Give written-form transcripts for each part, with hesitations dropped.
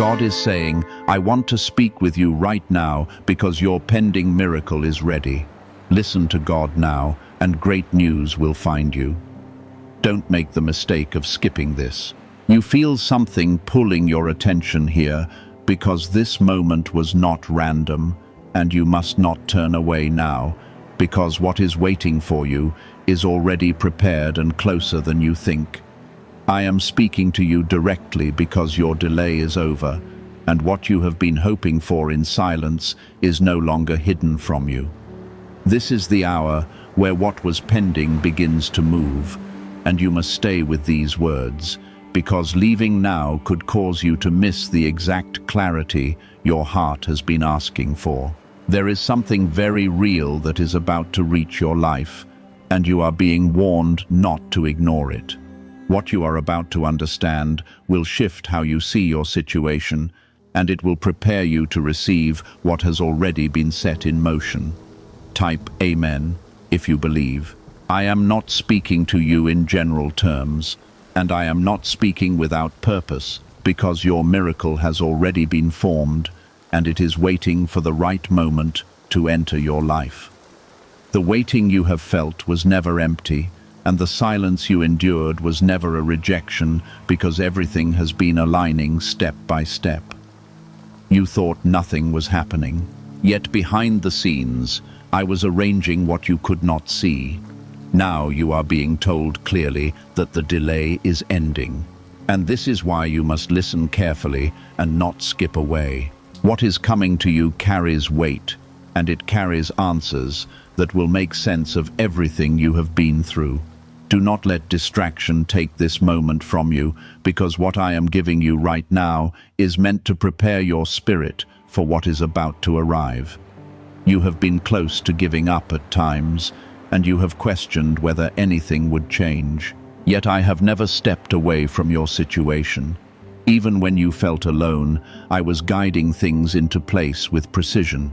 God is saying, I want to speak with you right now because your pending miracle is ready. Listen to God now, and great news will find you. Don't make the mistake of skipping this. You feel something pulling your attention here because this moment was not random, and you must not turn away now, because what is waiting for you is already prepared and closer than you think. I am speaking to you directly because your delay is over, and what you have been hoping for in silence is no longer hidden from you. This is the hour where what was pending begins to move, and you must stay with these words, because leaving now could cause you to miss the exact clarity your heart has been asking for. There is something very real that is about to reach your life, and you are being warned not to ignore it. What you are about to understand will shift how you see your situation, and it will prepare you to receive what has already been set in motion. Type Amen if you believe. I am not speaking to you in general terms, and I am not speaking without purpose, because your miracle has already been formed, and it is waiting for the right moment to enter your life. The waiting you have felt was never empty, and the silence you endured was never a rejection, because everything has been aligning step by step. You thought nothing was happening, yet behind the scenes, I was arranging what you could not see. Now you are being told clearly that the delay is ending. And this is why you must listen carefully and not skip away. What is coming to you carries weight, and it carries answers that will make sense of everything you have been through. Do not let distraction take this moment from you, because what I am giving you right now is meant to prepare your spirit for what is about to arrive. You have been close to giving up at times, and you have questioned whether anything would change. Yet I have never stepped away from your situation. Even when you felt alone, I was guiding things into place with precision.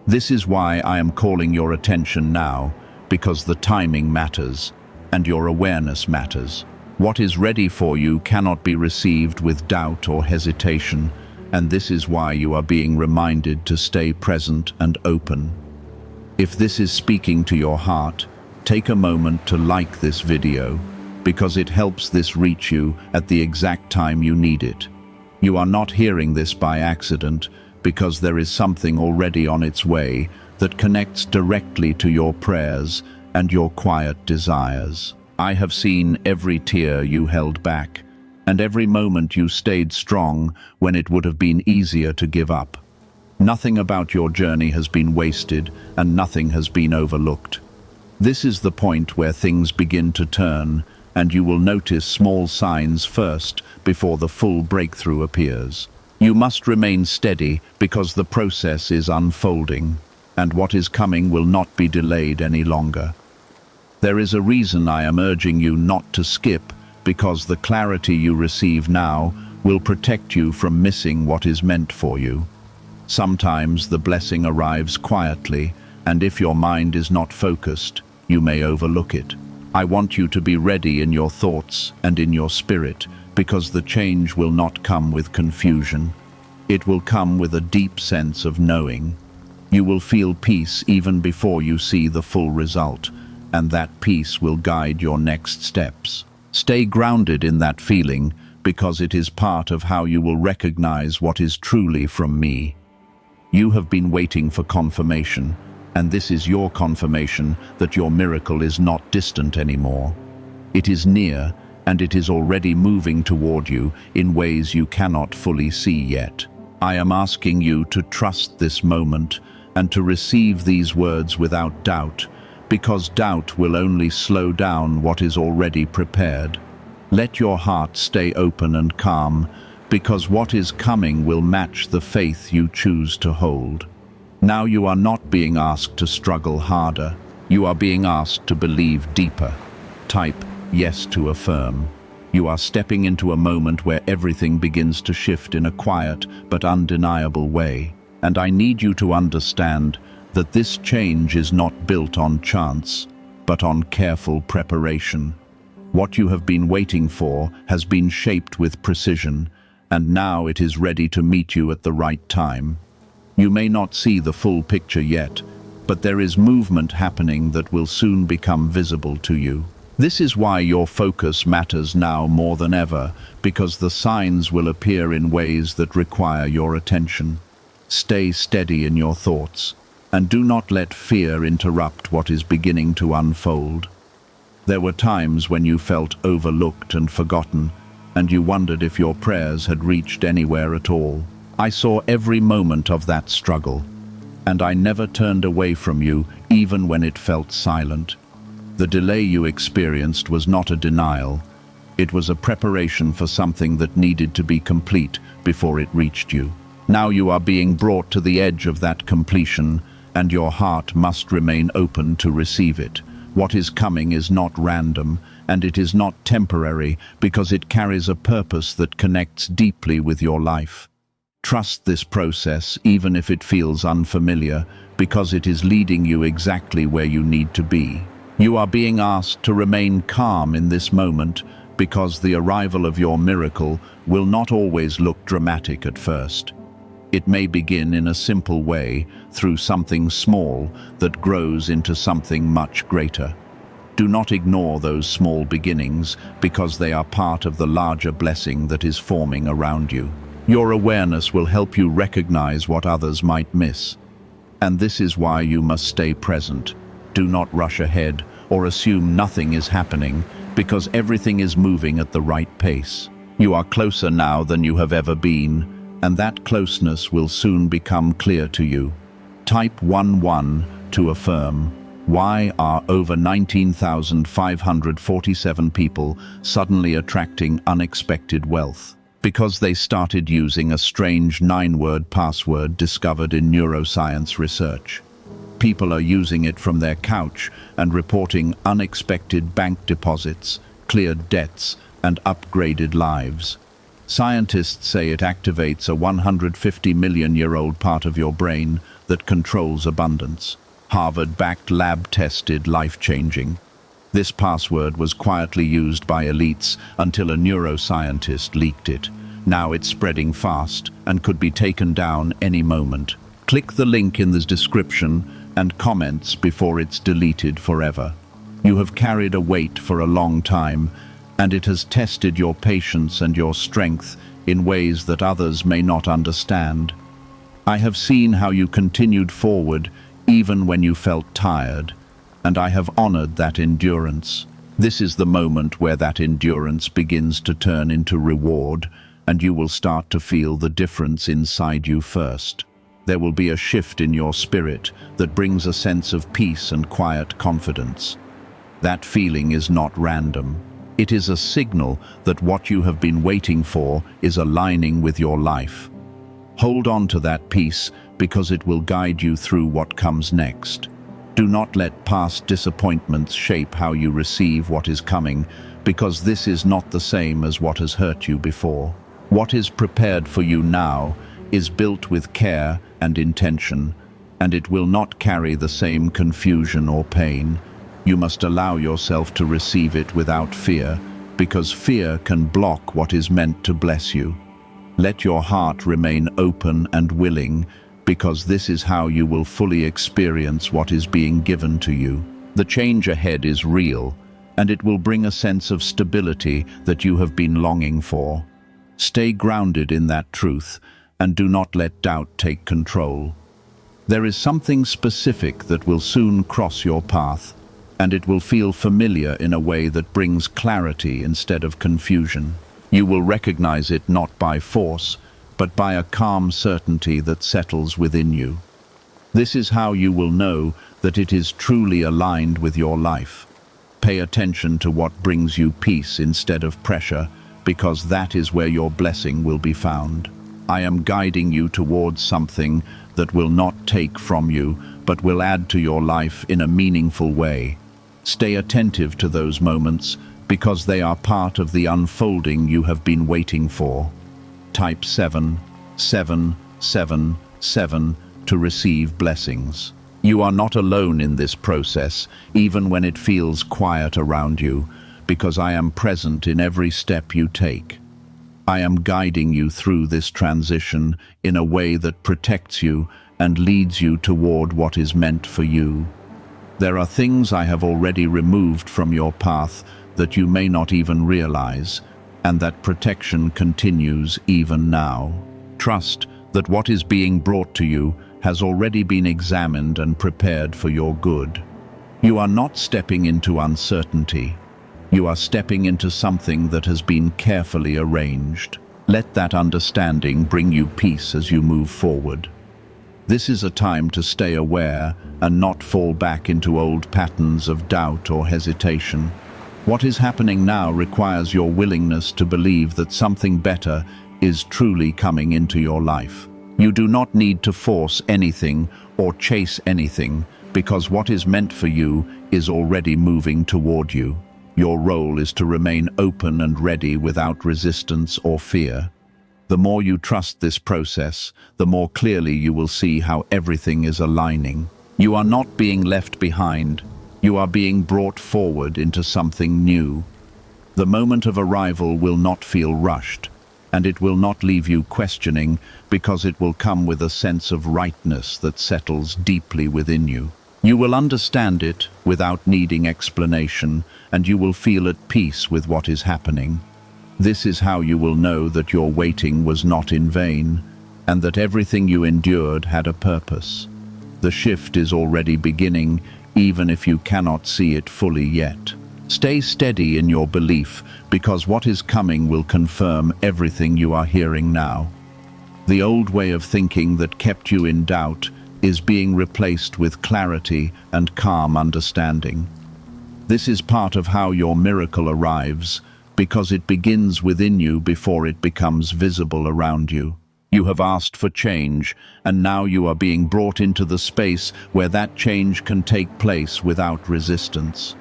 This is why I am calling your attention now, because the timing matters, and your awareness matters. What is ready for you cannot be received with doubt or hesitation, and this is why you are being reminded to stay present and open. If this is speaking to your heart, take a moment to like this video, because it helps this reach you at the exact time you need it. You are not hearing this by accident, because there is something already on its way that connects directly to your prayers and your quiet desires. I have seen every tear you held back, and every moment you stayed strong when it would have been easier to give up. Nothing about your journey has been wasted, and nothing has been overlooked. This is the point where things begin to turn, and you will notice small signs first before the full breakthrough appears. You must remain steady because the process is unfolding, and what is coming will not be delayed any longer. There is a reason I am urging you not to skip, because the clarity you receive now will protect you from missing what is meant for you. Sometimes the blessing arrives quietly, and if your mind is not focused, you may overlook it. I want you to be ready in your thoughts and in your spirit, because the change will not come with confusion. It will come with a deep sense of knowing. You will feel peace even before you see the full result, and that peace will guide your next steps. Stay grounded in that feeling, because it is part of how you will recognize what is truly from me. You have been waiting for confirmation, and this is your confirmation that your miracle is not distant anymore. It is near, and it is already moving toward you in ways you cannot fully see yet. I am asking you to trust this moment and to receive these words without doubt, because doubt will only slow down what is already prepared. Let your heart stay open and calm, because what is coming will match the faith you choose to hold. Now you are not being asked to struggle harder. You are being asked to believe deeper. Type yes to affirm. You are stepping into a moment where everything begins to shift in a quiet but undeniable way. And I need you to understand that this change is not built on chance, but on careful preparation. What you have been waiting for has been shaped with precision, and now it is ready to meet you at the right time. You may not see the full picture yet, but there is movement happening that will soon become visible to you. This is why your focus matters now more than ever, because the signs will appear in ways that require your attention. Stay steady in your thoughts, and do not let fear interrupt what is beginning to unfold. There were times when you felt overlooked and forgotten, and you wondered if your prayers had reached anywhere at all. I saw every moment of that struggle, and I never turned away from you, even when it felt silent. The delay you experienced was not a denial. It was a preparation for something that needed to be complete before it reached you. Now you are being brought to the edge of that completion, and your heart must remain open to receive it. What is coming is not random, and it is not temporary, because it carries a purpose that connects deeply with your life. Trust this process, even if it feels unfamiliar, because it is leading you exactly where you need to be. You are being asked to remain calm in this moment, because the arrival of your miracle will not always look dramatic at first. It may begin in a simple way, through something small that grows into something much greater. Do not ignore those small beginnings, because they are part of the larger blessing that is forming around you. Your awareness will help you recognize what others might miss. And this is why you must stay present. Do not rush ahead or assume nothing is happening, because everything is moving at the right pace. You are closer now than you have ever been, and that closeness will soon become clear to you. Type 11 to affirm. Why are over 19,547 people suddenly attracting unexpected wealth? Because they started using a strange 9-word password discovered in neuroscience research. People are using it from their couch and reporting unexpected bank deposits, cleared debts, and upgraded lives. Scientists say it activates a 150-million-year-old part of your brain that controls abundance. Harvard-backed, lab-tested, life-changing. This password was quietly used by elites until a neuroscientist leaked it. Now it's spreading fast and could be taken down any moment. Click the link in the description and comments before it's deleted forever. You have carried a weight for a long time, and it has tested your patience and your strength in ways that others may not understand. I have seen how you continued forward even when you felt tired, and I have honored that endurance. This is the moment where that endurance begins to turn into reward, and you will start to feel the difference inside you first. There will be a shift in your spirit that brings a sense of peace and quiet confidence. That feeling is not random. It is a signal that what you have been waiting for is aligning with your life. Hold on to that peace, because it will guide you through what comes next. Do not let past disappointments shape how you receive what is coming, because this is not the same as what has hurt you before. What is prepared for you now is built with care and intention, and it will not carry the same confusion or pain. You must allow yourself to receive it without fear, because fear can block what is meant to bless you. Let your heart remain open and willing, because this is how you will fully experience what is being given to you. The change ahead is real, and it will bring a sense of stability that you have been longing for. Stay grounded in that truth, and do not let doubt take control. There is something specific that will soon cross your path, and it will feel familiar in a way that brings clarity instead of confusion. You will recognize it not by force, but by a calm certainty that settles within you. This is how you will know that it is truly aligned with your life. Pay attention to what brings you peace instead of pressure, because that is where your blessing will be found. I am guiding you towards something that will not take from you, but will add to your life in a meaningful way. Stay attentive to those moments, because they are part of the unfolding you have been waiting for. Type 77777 to receive blessings. You are not alone in this process, even when it feels quiet around you, because I am present in every step you take. I am guiding you through this transition in a way that protects you and leads you toward what is meant for you. There are things I have already removed from your path that you may not even realize, and that protection continues even now. Trust that what is being brought to you has already been examined and prepared for your good. You are not stepping into uncertainty. You are stepping into something that has been carefully arranged. Let that understanding bring you peace as you move forward. This is a time to stay aware and not fall back into old patterns of doubt or hesitation. What is happening now requires your willingness to believe that something better is truly coming into your life. You do not need to force anything or chase anything, because what is meant for you is already moving toward you. Your role is to remain open and ready without resistance or fear. The more you trust this process, the more clearly you will see how everything is aligning. You are not being left behind. You are being brought forward into something new. The moment of arrival will not feel rushed, and it will not leave you questioning, because it will come with a sense of rightness that settles deeply within you. You will understand it without needing explanation, and you will feel at peace with what is happening. This is how you will know that your waiting was not in vain, and that everything you endured had a purpose. The shift is already beginning, even if you cannot see it fully yet. Stay steady in your belief, because what is coming will confirm everything you are hearing now. The old way of thinking that kept you in doubt is being replaced with clarity and calm understanding. This is part of how your miracle arrives, because it begins within you before it becomes visible around you. You have asked for change, and now you are being brought into the space where that change can take place without resistance.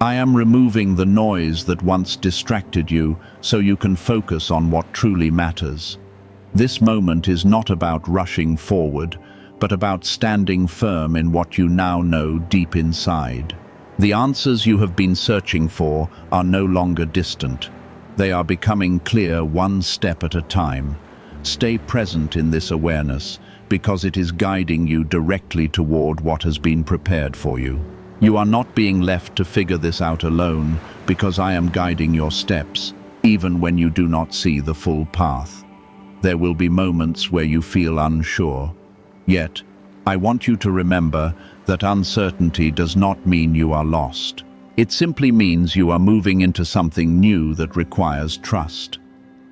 I am removing the noise that once distracted you so you can focus on what truly matters. This moment is not about rushing forward, but about standing firm in what you now know deep inside. The answers you have been searching for are no longer distant. They are becoming clear one step at a time. Stay present in this awareness, because it is guiding you directly toward what has been prepared for you. You are not being left to figure this out alone, because I am guiding your steps, even when you do not see the full path. There will be moments where you feel unsure. Yet, I want you to remember that uncertainty does not mean you are lost. It simply means you are moving into something new that requires trust.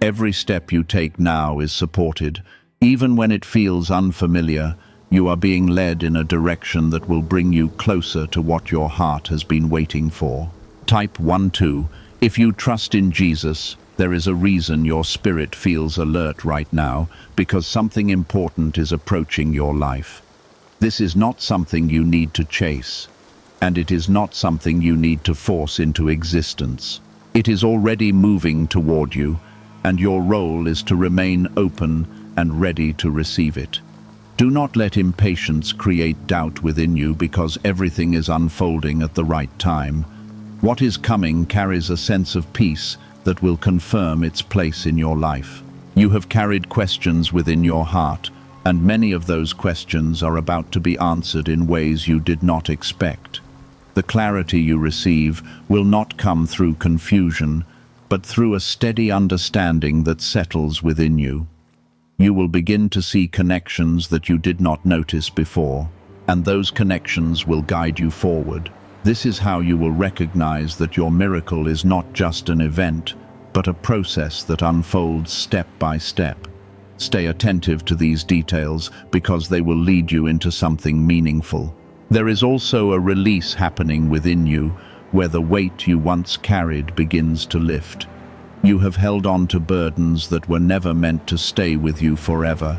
Every step you take now is supported. Even when it feels unfamiliar, you are being led in a direction that will bring you closer to what your heart has been waiting for. Type 1-2. If you trust in Jesus, there is a reason your spirit feels alert right now, because something important is approaching your life. This is not something you need to chase, and it is not something you need to force into existence. It is already moving toward you, and your role is to remain open and ready to receive it. Do not let impatience create doubt within you, because everything is unfolding at the right time. What is coming carries a sense of peace that will confirm its place in your life. You have carried questions within your heart, and many of those questions are about to be answered in ways you did not expect. The clarity you receive will not come through confusion, but through a steady understanding that settles within you. You will begin to see connections that you did not notice before, and those connections will guide you forward. This is how you will recognize that your miracle is not just an event, but a process that unfolds step by step. Stay attentive to these details, because they will lead you into something meaningful. There is also a release happening within you, where the weight you once carried begins to lift. You have held on to burdens that were never meant to stay with you forever,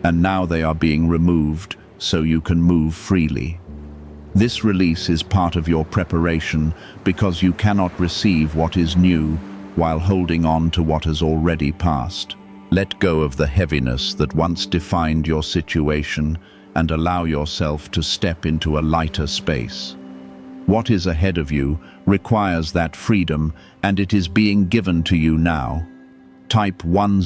and now they are being removed so you can move freely. This release is part of your preparation, because you cannot receive what is new while holding on to what has already passed. Let go of the heaviness that once defined your situation and allow yourself to step into a lighter space. What is ahead of you requires that freedom, and it is being given to you now. Type 10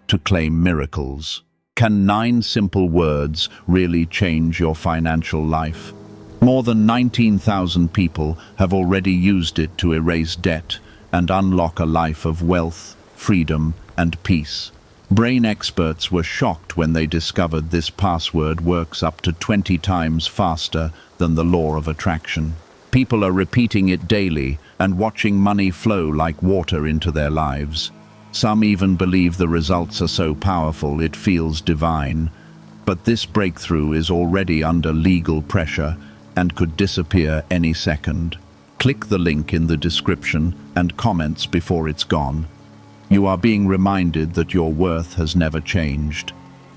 to claim miracles. Can 9 simple words really change your financial life? More than 19,000 people have already used it to erase debt and unlock a life of wealth, freedom, and peace. Brain experts were shocked when they discovered this password works up to 20 times faster than the law of attraction. People are repeating it daily and watching money flow like water into their lives. Some even believe the results are so powerful it feels divine. But this breakthrough is already under legal pressure and could disappear any second. Click the link in the description and comments before it's gone. You are being reminded that your worth has never changed.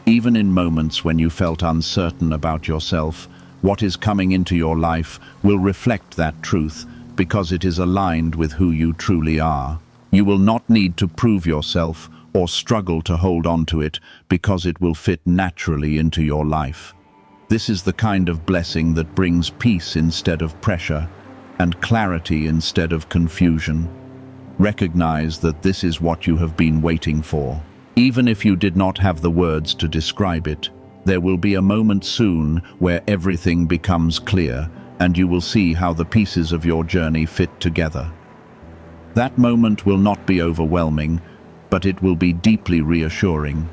Even in moments when you felt uncertain about yourself, what is coming into your life will reflect that truth because it is aligned with who you truly are. You will not need to prove yourself or struggle to hold on to it because it will fit naturally into your life. This is the kind of blessing that brings peace instead of pressure and clarity instead of confusion. Recognize that this is what you have been waiting for. Even if you did not have the words to describe it, there will be a moment soon where everything becomes clear and you will see how the pieces of your journey fit together. That moment will not be overwhelming, but it will be deeply reassuring.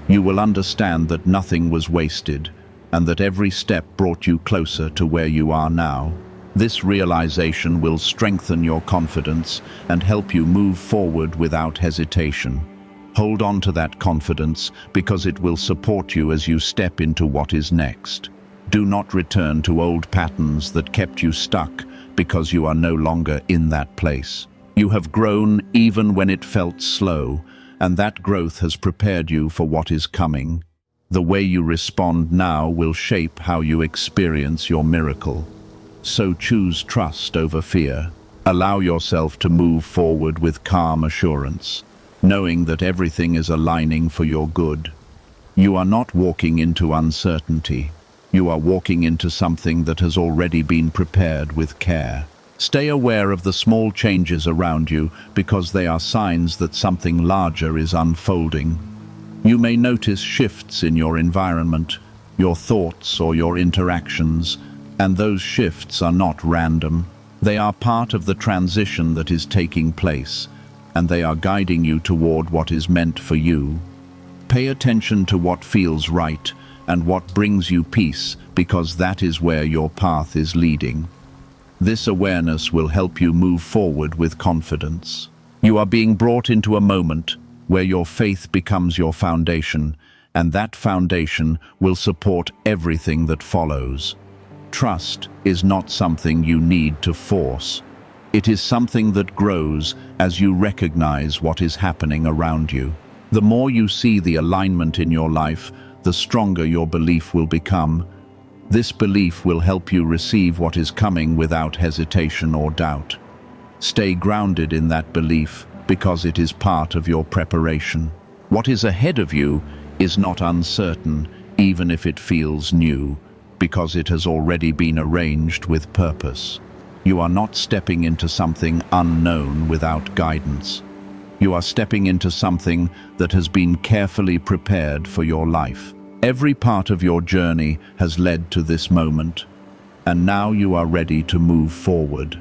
You will understand that nothing was wasted and that every step brought you closer to where you are now. This realization will strengthen your confidence and help you move forward without hesitation. Hold on to that confidence because it will support you as you step into what is next. Do not return to old patterns that kept you stuck because you are no longer in that place. You have grown even when it felt slow, and that growth has prepared you for what is coming. The way you respond now will shape how you experience your miracle. So choose trust over fear. Allow yourself to move forward with calm assurance, knowing that everything is aligning for your good. You are not walking into uncertainty. You are walking into something that has already been prepared with care. Stay aware of the small changes around you because they are signs that something larger is unfolding. You may notice shifts in your environment, your thoughts or your interactions, and those shifts are not random. They are part of the transition that is taking place, and they are guiding you toward what is meant for you. Pay attention to what feels right and what brings you peace, because that is where your path is leading. This awareness will help you move forward with confidence. You are being brought into a moment where your faith becomes your foundation, and that foundation will support everything that follows. Trust is not something you need to force. It is something that grows as you recognize what is happening around you. The more you see the alignment in your life, the stronger your belief will become. This belief will help you receive what is coming without hesitation or doubt. Stay grounded in that belief because it is part of your preparation. What is ahead of you is not uncertain, even if it feels new, because it has already been arranged with purpose. You are not stepping into something unknown without guidance. You are stepping into something that has been carefully prepared for your life. Every part of your journey has led to this moment, and now you are ready to move forward.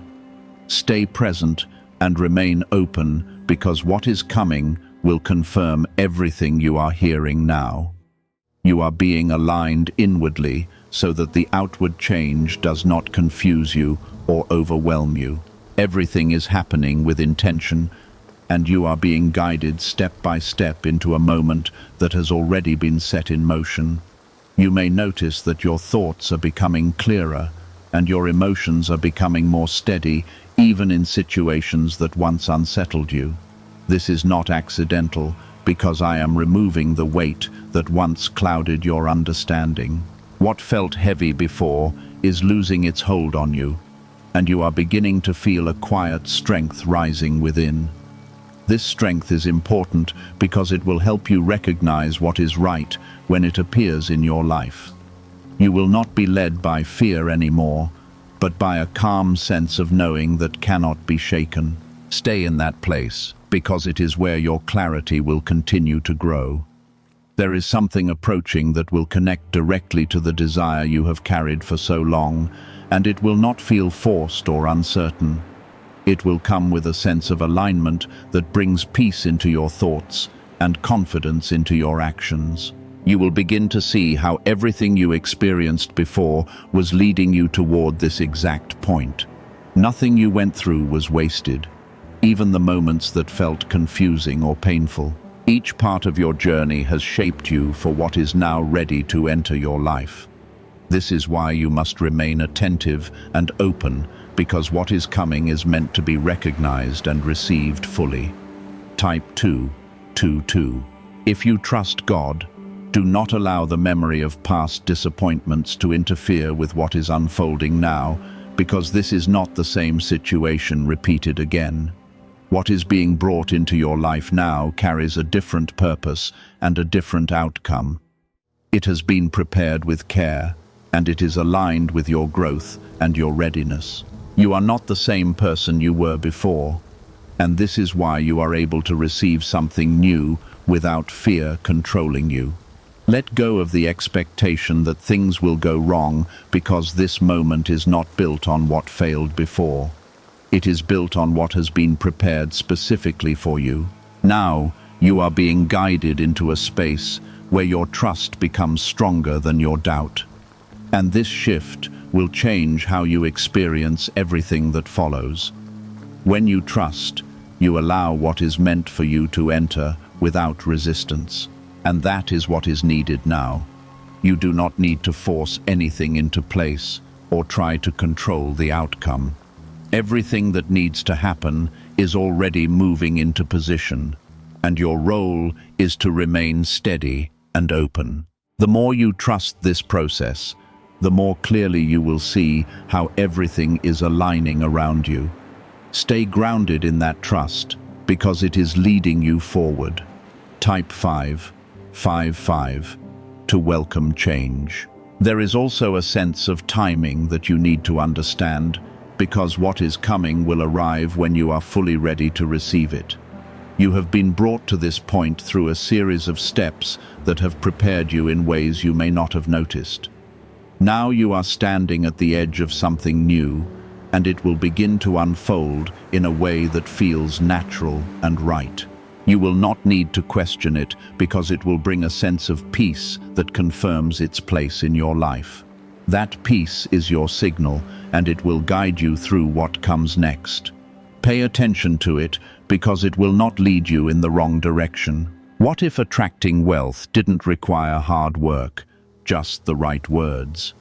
Stay present and remain open because what is coming will confirm everything you are hearing now. You are being aligned inwardly so that the outward change does not confuse you or overwhelm you. Everything is happening with intention, and you are being guided step by step into a moment that has already been set in motion. You may notice that your thoughts are becoming clearer and your emotions are becoming more steady, even in situations that once unsettled you. This is not accidental, because I am removing the weight that once clouded your understanding. What felt heavy before is losing its hold on you, and you are beginning to feel a quiet strength rising within. This strength is important because it will help you recognize what is right when it appears in your life. You will not be led by fear anymore, but by a calm sense of knowing that cannot be shaken. Stay in that place, because it is where your clarity will continue to grow. There is something approaching that will connect directly to the desire you have carried for so long, and it will not feel forced or uncertain. It will come with a sense of alignment that brings peace into your thoughts and confidence into your actions. You will begin to see how everything you experienced before was leading you toward this exact point. Nothing you went through was wasted, even the moments that felt confusing or painful. Each part of your journey has shaped you for what is now ready to enter your life. This is why you must remain attentive and open, because what is coming is meant to be recognized and received fully. Type 2:2:2. If you trust God, do not allow the memory of past disappointments to interfere with what is unfolding now, because this is not the same situation repeated again. What is being brought into your life now carries a different purpose and a different outcome. It has been prepared with care, and it is aligned with your growth and your readiness. You are not the same person you were before, and this is why you are able to receive something new without fear controlling you. Let go of the expectation that things will go wrong, because this moment is not built on what failed before. It is built on what has been prepared specifically for you. Now, you are being guided into a space where your trust becomes stronger than your doubt. And this shift will change how you experience everything that follows. When you trust, you allow what is meant for you to enter without resistance. And that is what is needed now. You do not need to force anything into place or try to control the outcome. Everything that needs to happen is already moving into position, and your role is to remain steady and open. The more you trust this process, the more clearly you will see how everything is aligning around you. Stay grounded in that trust, because it is leading you forward. Type 5:5:5 to welcome change. There is also a sense of timing that you need to understand, because what is coming will arrive when you are fully ready to receive it. You have been brought to this point through a series of steps that have prepared you in ways you may not have noticed. Now you are standing at the edge of something new, and it will begin to unfold in a way that feels natural and right. You will not need to question it, because it will bring a sense of peace that confirms its place in your life. That peace is your signal, and it will guide you through what comes next. Pay attention to it, because it will not lead you in the wrong direction. What if attracting wealth didn't require hard work, just the right words?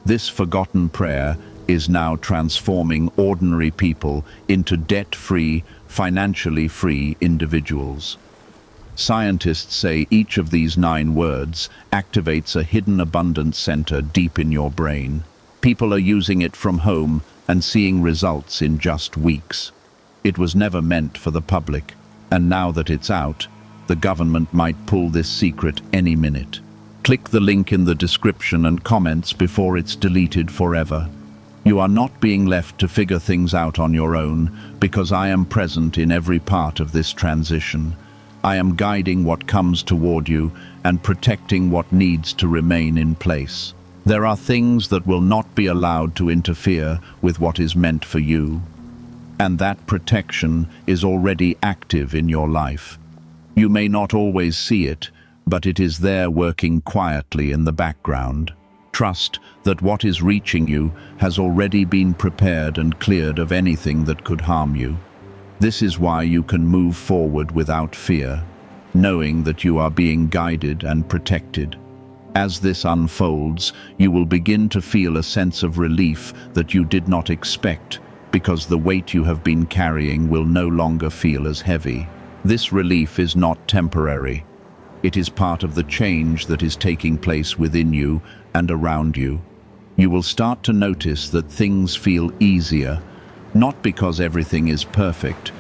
This forgotten prayer is now transforming ordinary people into debt-free, financially free individuals. Scientists say each of these 9 words activates a hidden abundance center deep in your brain. People are using it from home and seeing results in just weeks. It was never meant for the public, and now that it's out, the government might pull this secret any minute. Click the link in the description and comments before it's deleted forever. You are not being left to figure things out on your own, because I am present in every part of this transition. I am guiding what comes toward you and protecting what needs to remain in place. There are things that will not be allowed to interfere with what is meant for you, and that protection is already active in your life. You may not always see it, but it is there working quietly in the background. Trust that what is reaching you has already been prepared and cleared of anything that could harm you. This is why you can move forward without fear, knowing that you are being guided and protected. As this unfolds, you will begin to feel a sense of relief that you did not expect, because the weight you have been carrying will no longer feel as heavy. This relief is not temporary. It is part of the change that is taking place within you and around you. You will start to notice that things feel easier, not because everything is perfect,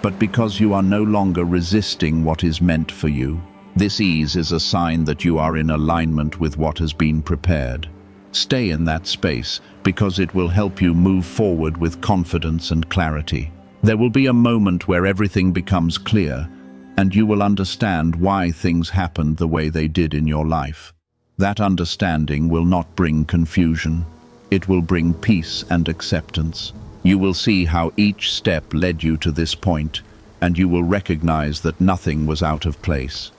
but because you are no longer resisting what is meant for you. This ease is a sign that you are in alignment with what has been prepared. Stay in that space, because it will help you move forward with confidence and clarity. There will be a moment where everything becomes clear, and you will understand why things happened the way they did in your life. That understanding will not bring confusion. It will bring peace and acceptance. You will see how each step led you to this point, and you will recognize that nothing was out of place.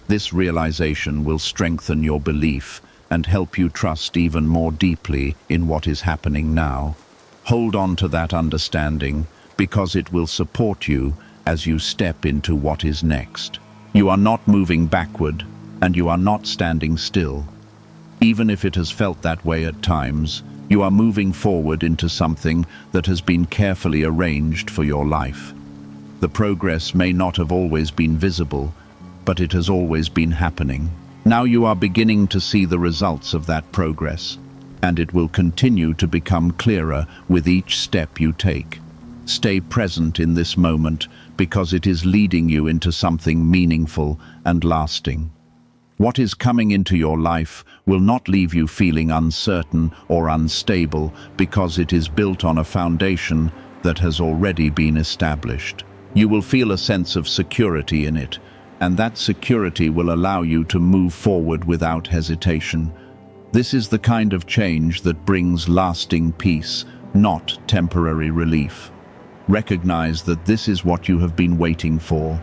This realization will strengthen your belief and help you trust even more deeply in what is happening now. Hold on to that understanding, because it will support you as you step into what is next. You are not moving backward, and you are not standing still. Even if it has felt that way at times, you are moving forward into something that has been carefully arranged for your life. The progress may not have always been visible, but it has always been happening. Now you are beginning to see the results of that progress, and it will continue to become clearer with each step you take. Stay present in this moment, because it is leading you into something meaningful and lasting. What is coming into your life will not leave you feeling uncertain or unstable, because it is built on a foundation that has already been established. You will feel a sense of security in it, and that security will allow you to move forward without hesitation. This is the kind of change that brings lasting peace, not temporary relief. Recognize that this is what you have been waiting for,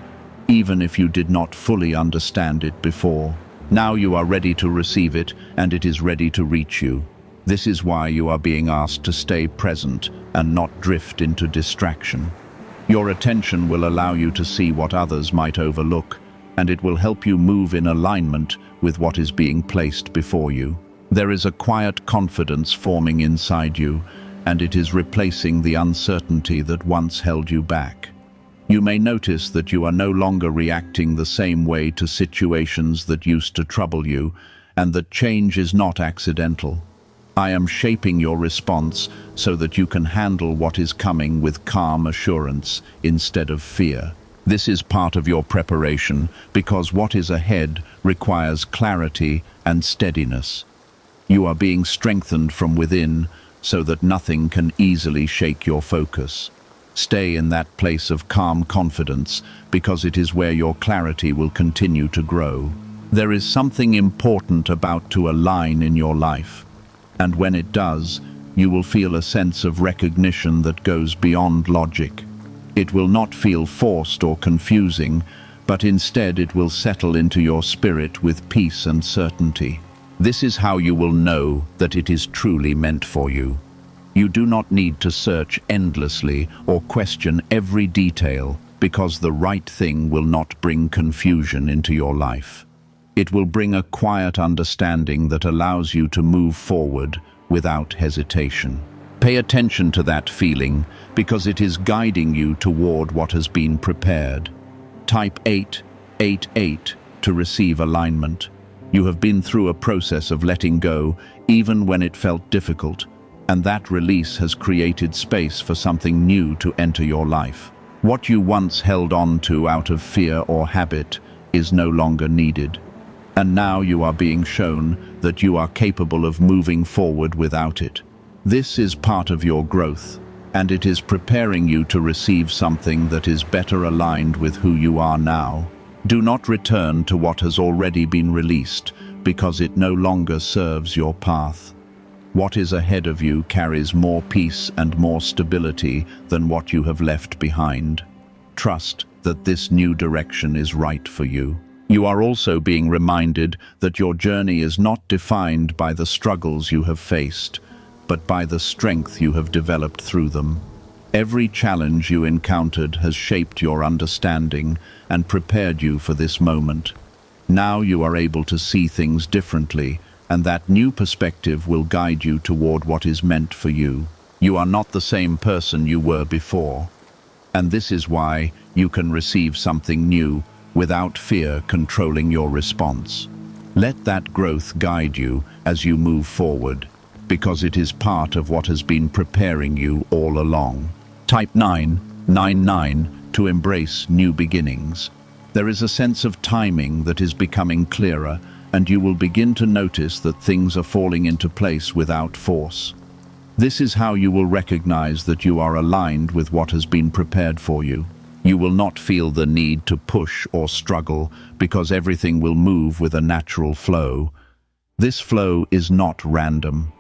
even if you did not fully understand it before. Now you are ready to receive it, and it is ready to reach you. This is why you are being asked to stay present and not drift into distraction. Your attention will allow you to see what others might overlook, and it will help you move in alignment with what is being placed before you. There is a quiet confidence forming inside you, and it is replacing the uncertainty that once held you back. You may notice that you are no longer reacting the same way to situations that used to trouble you, and that change is not accidental. I am shaping your response so that you can handle what is coming with calm assurance instead of fear. This is part of your preparation, because what is ahead requires clarity and steadiness. You are being strengthened from within so that nothing can easily shake your focus. Stay in that place of calm confidence, because it is where your clarity will continue to grow. There is something important about to align in your life, and when it does, you will feel a sense of recognition that goes beyond logic. It will not feel forced or confusing, but instead it will settle into your spirit with peace and certainty. This is how you will know that it is truly meant for you. You do not need to search endlessly or question every detail, because the right thing will not bring confusion into your life. It will bring a quiet understanding that allows you to move forward without hesitation. Pay attention to that feeling, because it is guiding you toward what has been prepared. Type 888 to receive alignment. You have been through a process of letting go, even when it felt difficult, and that release has created space for something new to enter your life. What you once held on to out of fear or habit is no longer needed, and now you are being shown that you are capable of moving forward without it. This is part of your growth, and it is preparing you to receive something that is better aligned with who you are now. Do not return to what has already been released, because it no longer serves your path. What is ahead of you carries more peace and more stability than what you have left behind. Trust that this new direction is right for you. You are also being reminded that your journey is not defined by the struggles you have faced, but by the strength you have developed through them. Every challenge you encountered has shaped your understanding and prepared you for this moment. Now you are able to see things differently, and that new perspective will guide you toward what is meant for you. You are not the same person you were before, and this is why you can receive something new without fear controlling your response. Let that growth guide you as you move forward, because it is part of what has been preparing you all along. Type 999 to embrace new beginnings. There is a sense of timing that is becoming clearer, and you will begin to notice that things are falling into place without force. This is how you will recognize that you are aligned with what has been prepared for you. You will not feel the need to push or struggle because everything will move with a natural flow. This flow is not random.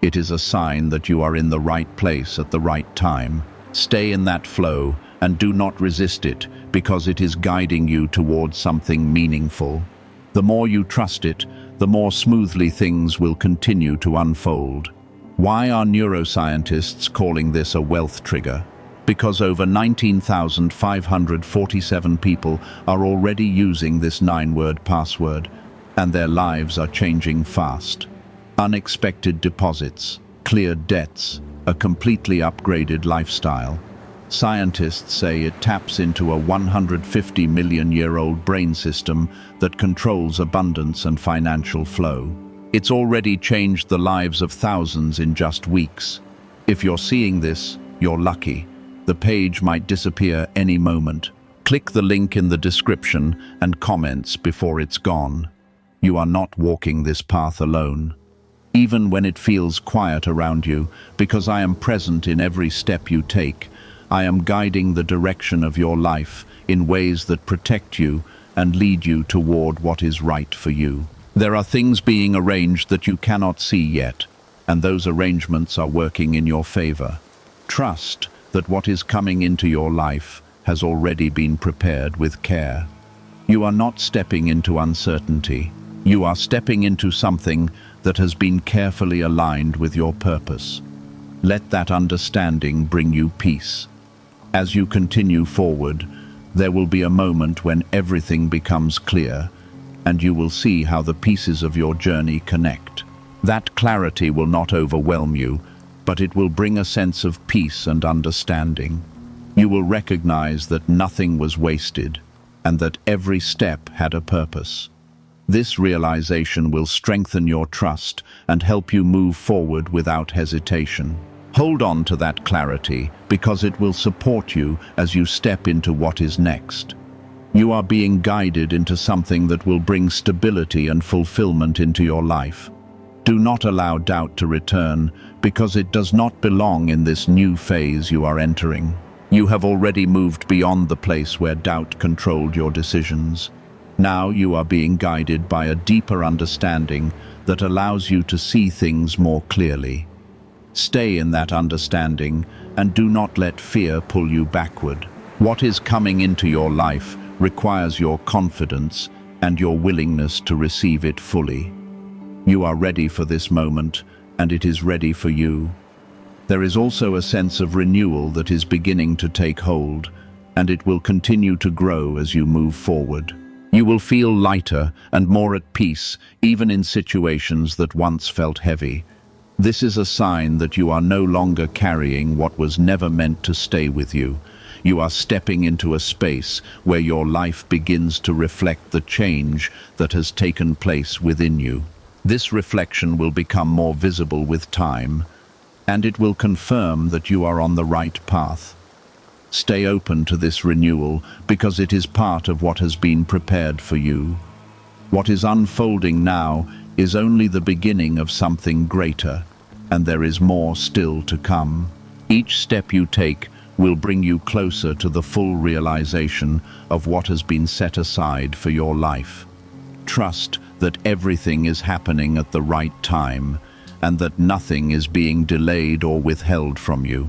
It is a sign that you are in the right place at the right time. Stay in that flow and do not resist it because it is guiding you towards something meaningful. The more you trust it, the more smoothly things will continue to unfold. Why are neuroscientists calling this a wealth trigger? Because over 19,547 people are already using this 9-word password, and their lives are changing fast. Unexpected deposits, cleared debts, a completely upgraded lifestyle. Scientists say it taps into a 150-million-year-old brain system that controls abundance and financial flow. It's already changed the lives of thousands in just weeks. If you're seeing this, you're lucky. The page might disappear any moment. Click the link in the description and comments before it's gone. You are not walking this path alone. Even when it feels quiet around you, because I am present in every step you take, I am guiding the direction of your life in ways that protect you and lead you toward what is right for you. There are things being arranged that you cannot see yet, and those arrangements are working in your favor. Trust that what is coming into your life has already been prepared with care. You are not stepping into uncertainty. You are stepping into something that has been carefully aligned with your purpose. Let that understanding bring you peace. As you continue forward, there will be a moment when everything becomes clear, and you will see how the pieces of your journey connect. That clarity will not overwhelm you, but it will bring a sense of peace and understanding. You will recognize that nothing was wasted, and that every step had a purpose. This realization will strengthen your trust and help you move forward without hesitation. Hold on to that clarity because it will support you as you step into what is next. You are being guided into something that will bring stability and fulfillment into your life. Do not allow doubt to return because it does not belong in this new phase you are entering. You have already moved beyond the place where doubt controlled your decisions. Now you are being guided by a deeper understanding that allows you to see things more clearly. Stay in that understanding and do not let fear pull you backward. What is coming into your life requires your confidence and your willingness to receive it fully. You are ready for this moment, and it is ready for you. There is also a sense of renewal that is beginning to take hold, and it will continue to grow as you move forward. You will feel lighter and more at peace, even in situations that once felt heavy. This is a sign that you are no longer carrying what was never meant to stay with you. You are stepping into a space where your life begins to reflect the change that has taken place within you. This reflection will become more visible with time, and it will confirm that you are on the right path. Stay open to this renewal because it is part of what has been prepared for you. What is unfolding now is only the beginning of something greater, and there is more still to come. Each step you take will bring you closer to the full realization of what has been set aside for your life. Trust that everything is happening at the right time, and that nothing is being delayed or withheld from you.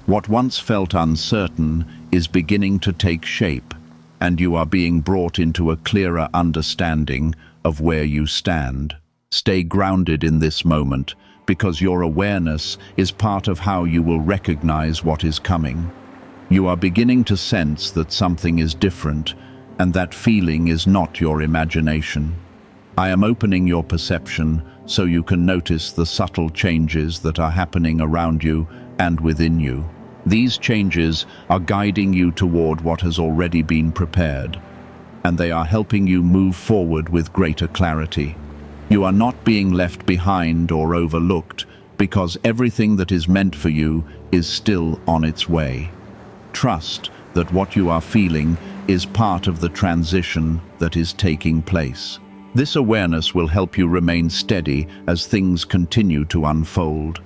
What once felt uncertain is beginning to take shape, and you are being brought into a clearer understanding of where you stand. Stay grounded in this moment, because your awareness is part of how you will recognize what is coming. You are beginning to sense that something is different, and that feeling is not your imagination. I am opening your perception so you can notice the subtle changes that are happening around you and within you. These changes are guiding you toward what has already been prepared, and they are helping you move forward with greater clarity. You are not being left behind or overlooked because everything that is meant for you is still on its way. Trust that what you are feeling is part of the transition that is taking place. This awareness will help you remain steady as things continue to unfold.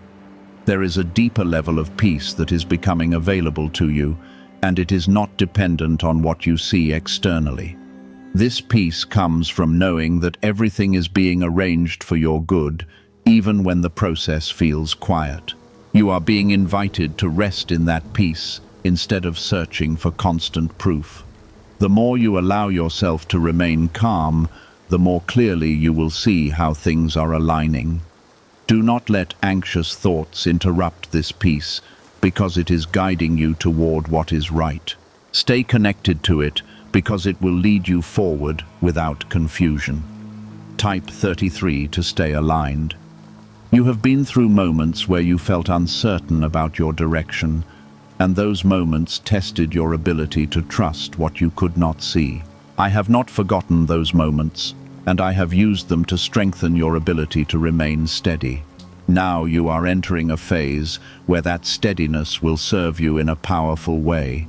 There is a deeper level of peace that is becoming available to you, and it is not dependent on what you see externally. This peace comes from knowing that everything is being arranged for your good, even when the process feels quiet. You are being invited to rest in that peace instead of searching for constant proof. The more you allow yourself to remain calm, the more clearly you will see how things are aligning. Do not let anxious thoughts interrupt this peace, because it is guiding you toward what is right. Stay connected to it, because it will lead you forward without confusion. Type 33 to stay aligned. You have been through moments where you felt uncertain about your direction, and those moments tested your ability to trust what you could not see. I have not forgotten those moments, and I have used them to strengthen your ability to remain steady. Now you are entering a phase where that steadiness will serve you in a powerful way.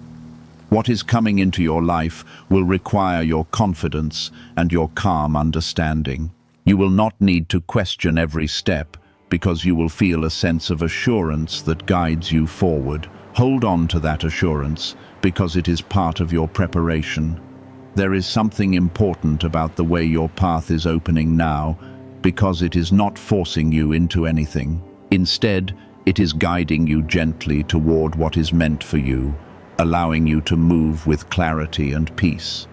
What is coming into your life will require your confidence and your calm understanding. You will not need to question every step, because you will feel a sense of assurance that guides you forward. Hold on to that assurance, because it is part of your preparation. There is something important about the way your path is opening now, because it is not forcing you into anything. Instead, it is guiding you gently toward what is meant for you, allowing you to move with clarity and peace.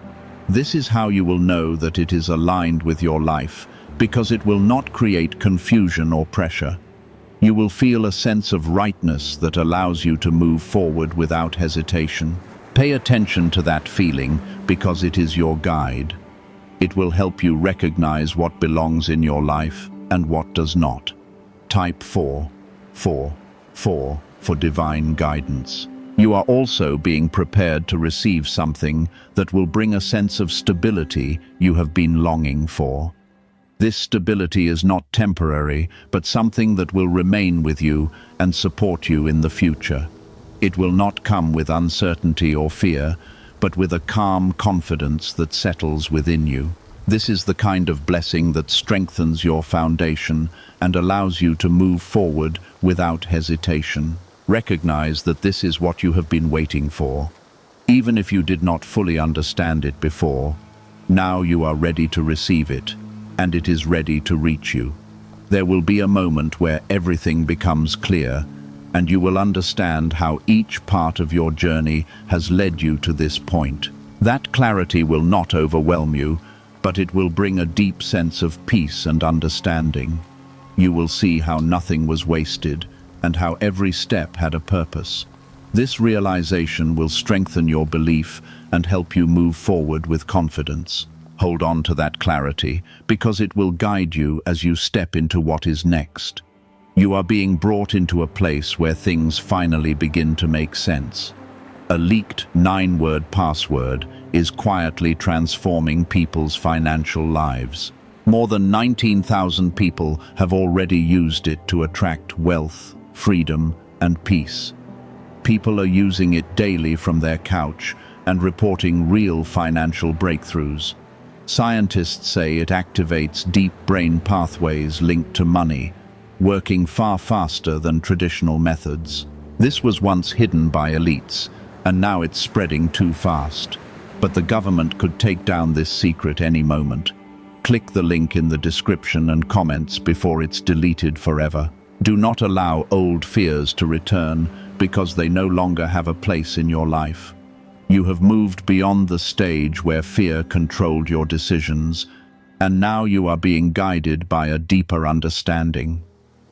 This is how you will know that it is aligned with your life, because it will not create confusion or pressure. You will feel a sense of rightness that allows you to move forward without hesitation. Pay attention to that feeling, because it is your guide. It will help you recognize what belongs in your life and what does not. Type 4 for divine guidance. You are also being prepared to receive something that will bring a sense of stability you have been longing for. This stability is not temporary, but something that will remain with you and support you in the future. It will not come with uncertainty or fear, but with a calm confidence that settles within you. This is the kind of blessing that strengthens your foundation and allows you to move forward without hesitation. Recognize that this is what you have been waiting for. Even if you did not fully understand it before, now you are ready to receive it, and it is ready to reach you. There will be a moment where everything becomes clear, and you will understand how each part of your journey has led you to this point. That clarity will not overwhelm you, but it will bring a deep sense of peace and understanding. You will see how nothing was wasted, and how every step had a purpose. This realization will strengthen your belief and help you move forward with confidence. Hold on to that clarity, because it will guide you as you step into what is next. You are being brought into a place where things finally begin to make sense. A leaked 9-word password is quietly transforming people's financial lives. More than 19,000 people have already used it to attract wealth, freedom, and peace. People are using it daily from their couch and reporting real financial breakthroughs. Scientists say it activates deep brain pathways linked to money, working far faster than traditional methods. This was once hidden by elites, and now it's spreading too fast. But the government could take down this secret any moment. Click the link in the description and comments before it's deleted forever. Do not allow old fears to return, because they no longer have a place in your life. You have moved beyond the stage where fear controlled your decisions, and now you are being guided by a deeper understanding.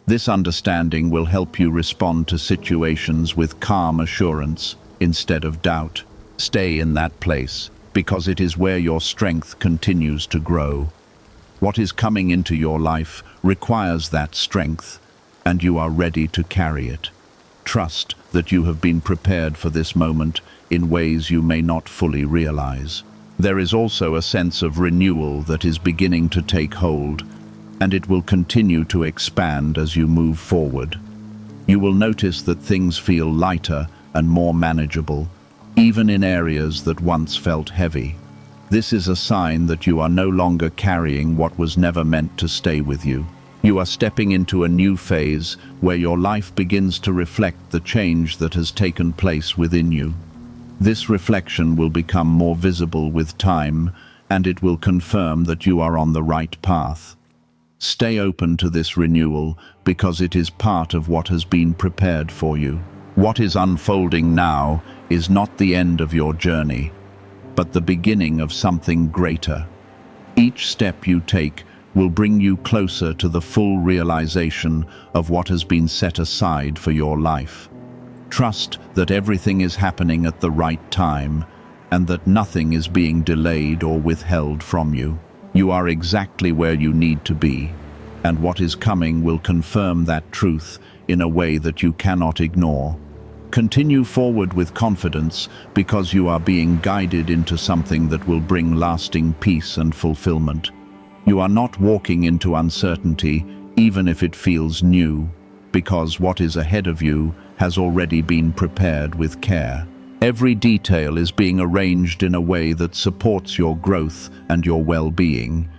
This understanding will help you respond to situations with calm assurance instead of doubt. Stay in that place, because it is where your strength continues to grow. What is coming into your life requires that strength, and you are ready to carry it. Trust that you have been prepared for this moment in ways you may not fully realize. There is also a sense of renewal that is beginning to take hold, and it will continue to expand as you move forward. You will notice that things feel lighter and more manageable, even in areas that once felt heavy. This is a sign that you are no longer carrying what was never meant to stay with you. You are stepping into a new phase where your life begins to reflect the change that has taken place within you. This reflection will become more visible with time, and it will confirm that you are on the right path. Stay open to this renewal because it is part of what has been prepared for you. What is unfolding now is not the end of your journey, but the beginning of something greater. Each step you take will bring you closer to the full realization of what has been set aside for your life. Trust that everything is happening at the right time and that nothing is being delayed or withheld from you. You are exactly where you need to be, and what is coming will confirm that truth in a way that you cannot ignore. Continue forward with confidence because you are being guided into something that will bring lasting peace and fulfillment. You are not walking into uncertainty, even if it feels new, because what is ahead of you has already been prepared with care. Every detail is being arranged in a way that supports your growth and your well-being.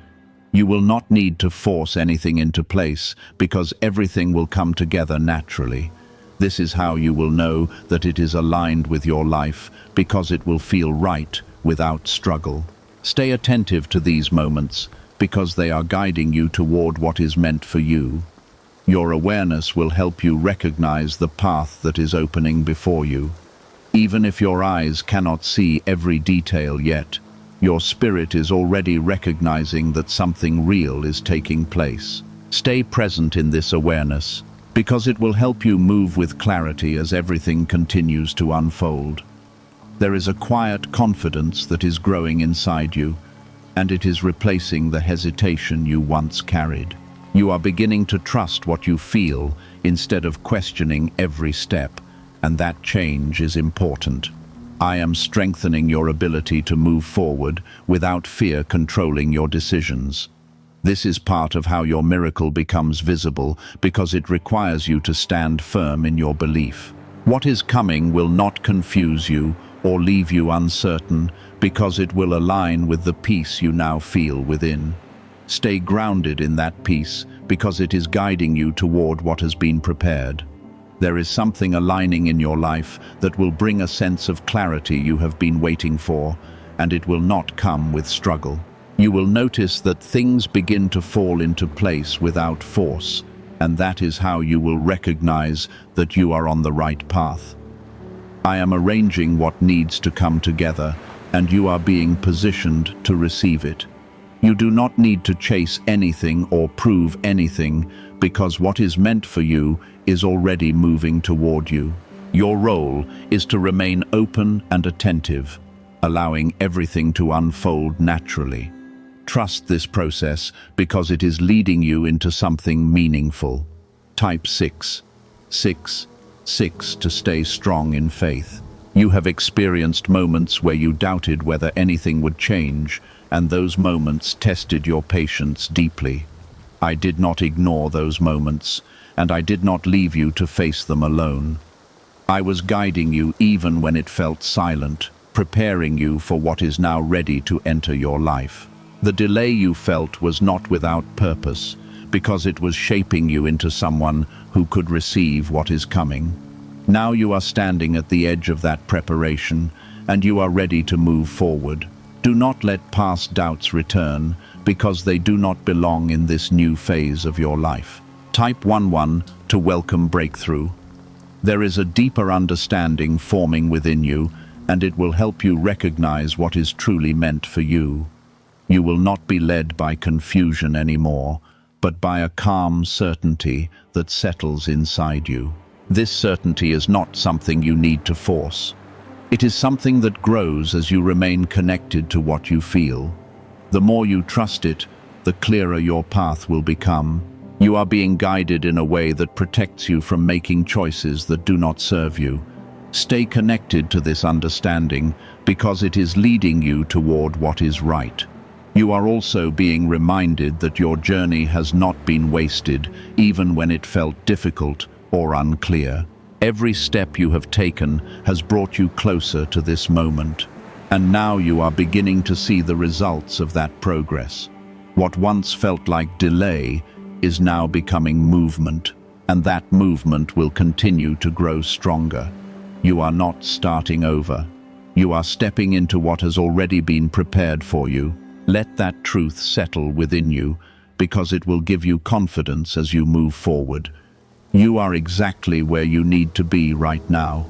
You will not need to force anything into place because everything will come together naturally. This is how you will know that it is aligned with your life, because it will feel right without struggle. Stay attentive to these moments because they are guiding you toward what is meant for you. Your awareness will help you recognize the path that is opening before you. Even if your eyes cannot see every detail yet, your spirit is already recognizing that something real is taking place. Stay present in this awareness, because it will help you move with clarity as everything continues to unfold. There is a quiet confidence that is growing inside you, and it is replacing the hesitation you once carried. You are beginning to trust what you feel instead of questioning every step, and that change is important. I am strengthening your ability to move forward without fear controlling your decisions. This is part of how your miracle becomes visible because it requires you to stand firm in your belief. What is coming will not confuse you or leave you uncertain because it will align with the peace you now feel within. Stay grounded in that peace because it is guiding you toward what has been prepared. There is something aligning in your life that will bring a sense of clarity you have been waiting for, and it will not come with struggle. You will notice that things begin to fall into place without force, and that is how you will recognize that you are on the right path. I am arranging what needs to come together, and you are being positioned to receive it. You do not need to chase anything or prove anything, because what is meant for you is already moving toward you. Your role is to remain open and attentive, allowing everything to unfold naturally. Trust this process because it is leading you into something meaningful. Type 6. 6. 6 to stay strong in faith. You have experienced moments where you doubted whether anything would change, and those moments tested your patience deeply. I did not ignore those moments, and I did not leave you to face them alone. I was guiding you even when it felt silent, preparing you for what is now ready to enter your life. The delay you felt was not without purpose, because it was shaping you into someone who could receive what is coming. Now you are standing at the edge of that preparation, and you are ready to move forward. Do not let past doubts return, because they do not belong in this new phase of your life. Type 11 to welcome breakthrough. There is a deeper understanding forming within you, and it will help you recognize what is truly meant for you. You will not be led by confusion anymore, but by a calm certainty that settles inside you. This certainty is not something you need to force. It is something that grows as you remain connected to what you feel. The more you trust it, the clearer your path will become. You are being guided in a way that protects you from making choices that do not serve you. Stay connected to this understanding because it is leading you toward what is right. You are also being reminded that your journey has not been wasted, even when it felt difficult or unclear. Every step you have taken has brought you closer to this moment, and now you are beginning to see the results of that progress. What once felt like delay is now becoming movement, and that movement will continue to grow stronger. You are not starting over. You are stepping into what has already been prepared for you. Let that truth settle within you, because it will give you confidence as you move forward. You are exactly where you need to be right now.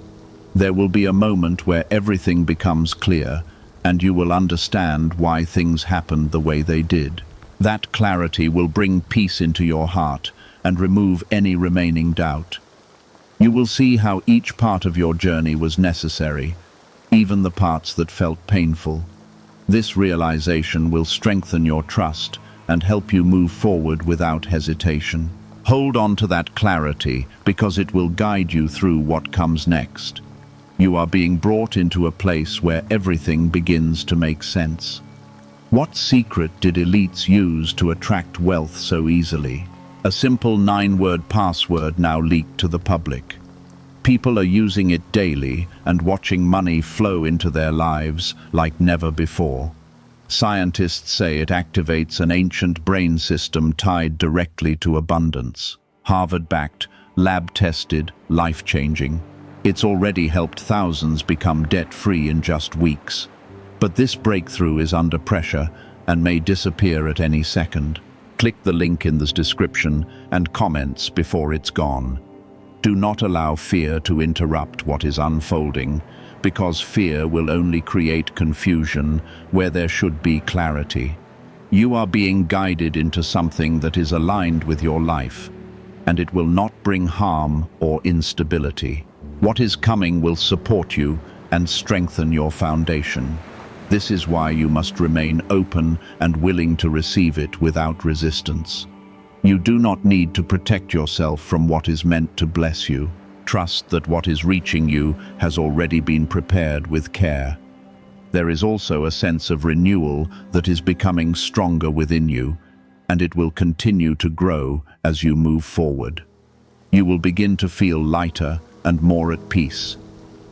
There will be a moment where everything becomes clear, and you will understand why things happened the way they did. That clarity will bring peace into your heart and remove any remaining doubt. You will see how each part of your journey was necessary, even the parts that felt painful. This realization will strengthen your trust and help you move forward without hesitation. Hold on to that clarity, because it will guide you through what comes next. You are being brought into a place where everything begins to make sense. What secret did elites use to attract wealth so easily? A simple 9-word password now leaked to the public. People are using it daily and watching money flow into their lives like never before. Scientists say it activates an ancient brain system tied directly to abundance. Harvard-backed, lab-tested, life-changing. It's already helped thousands become debt-free in just weeks. But this breakthrough is under pressure and may disappear at any second. Click the link in the description and comments before it's gone. Do not allow fear to interrupt what is unfolding, because fear will only create confusion where there should be clarity. You are being guided into something that is aligned with your life, and it will not bring harm or instability. What is coming will support you and strengthen your foundation. This is why you must remain open and willing to receive it without resistance. You do not need to protect yourself from what is meant to bless you. Trust that what is reaching you has already been prepared with care. There is also a sense of renewal that is becoming stronger within you, and it will continue to grow as you move forward. You will begin to feel lighter and more at peace,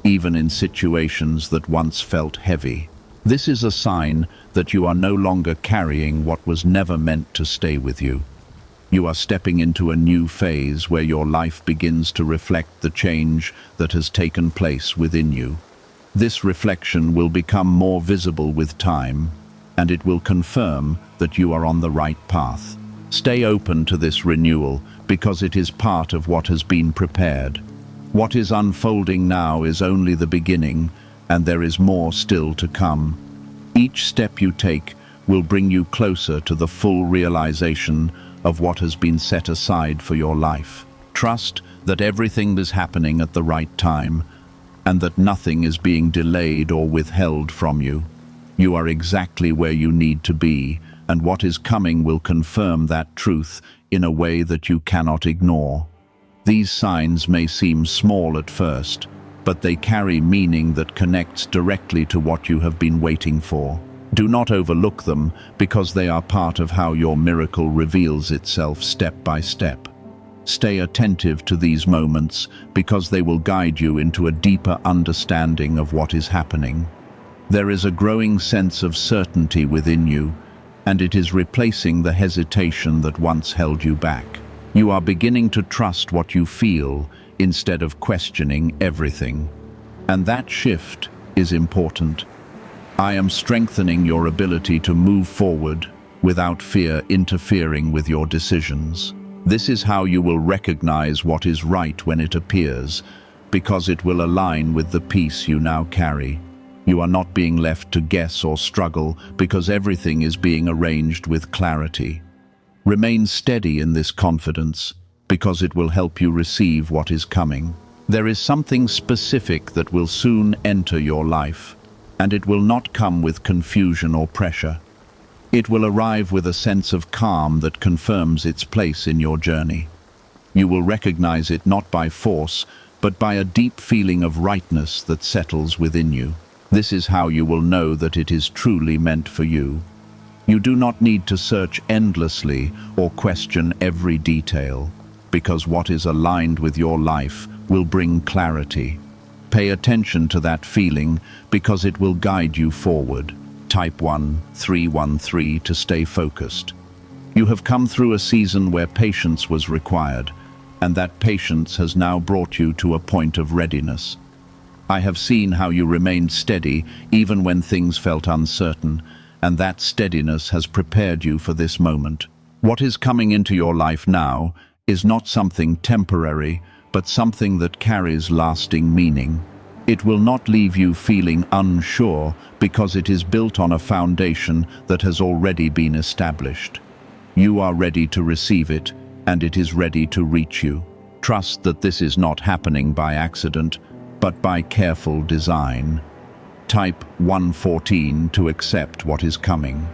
even in situations that once felt heavy. This is a sign that you are no longer carrying what was never meant to stay with you. You are stepping into a new phase where your life begins to reflect the change that has taken place within you. This reflection will become more visible with time, and it will confirm that you are on the right path. Stay open to this renewal, because it is part of what has been prepared. What is unfolding now is only the beginning, and there is more still to come. Each step you take will bring you closer to the full realization of what has been set aside for your life. Trust that everything is happening at the right time, and that nothing is being delayed or withheld from you. You are exactly where you need to be, and what is coming will confirm that truth in a way that you cannot ignore. These signs may seem small at first, but they carry meaning that connects directly to what you have been waiting for. Do not overlook them, because they are part of how your miracle reveals itself step by step. Stay attentive to these moments, because they will guide you into a deeper understanding of what is happening. There is a growing sense of certainty within you, and it is replacing the hesitation that once held you back. You are beginning to trust what you feel instead of questioning everything. And that shift is important. I am strengthening your ability to move forward without fear interfering with your decisions. This is how you will recognize what is right when it appears, because it will align with the peace you now carry. You are not being left to guess or struggle, because everything is being arranged with clarity. Remain steady in this confidence, because it will help you receive what is coming. There is something specific that will soon enter your life, and it will not come with confusion or pressure. It will arrive with a sense of calm that confirms its place in your journey. You will recognize it not by force, but by a deep feeling of rightness that settles within you. This is how you will know that it is truly meant for you. You do not need to search endlessly or question every detail, because what is aligned with your life will bring clarity. Pay attention to that feeling, because it will guide you forward. Type 1313 to stay focused. You have come through a season where patience was required, and that patience has now brought you to a point of readiness. I have seen how you remained steady even when things felt uncertain, and that steadiness has prepared you for this moment. What is coming into your life now is not something temporary, but something that carries lasting meaning. It will not leave you feeling unsure because it is built on a foundation that has already been established. You are ready to receive it, and it is ready to reach you. Trust that this is not happening by accident, but by careful design. Type 114 to accept what is coming.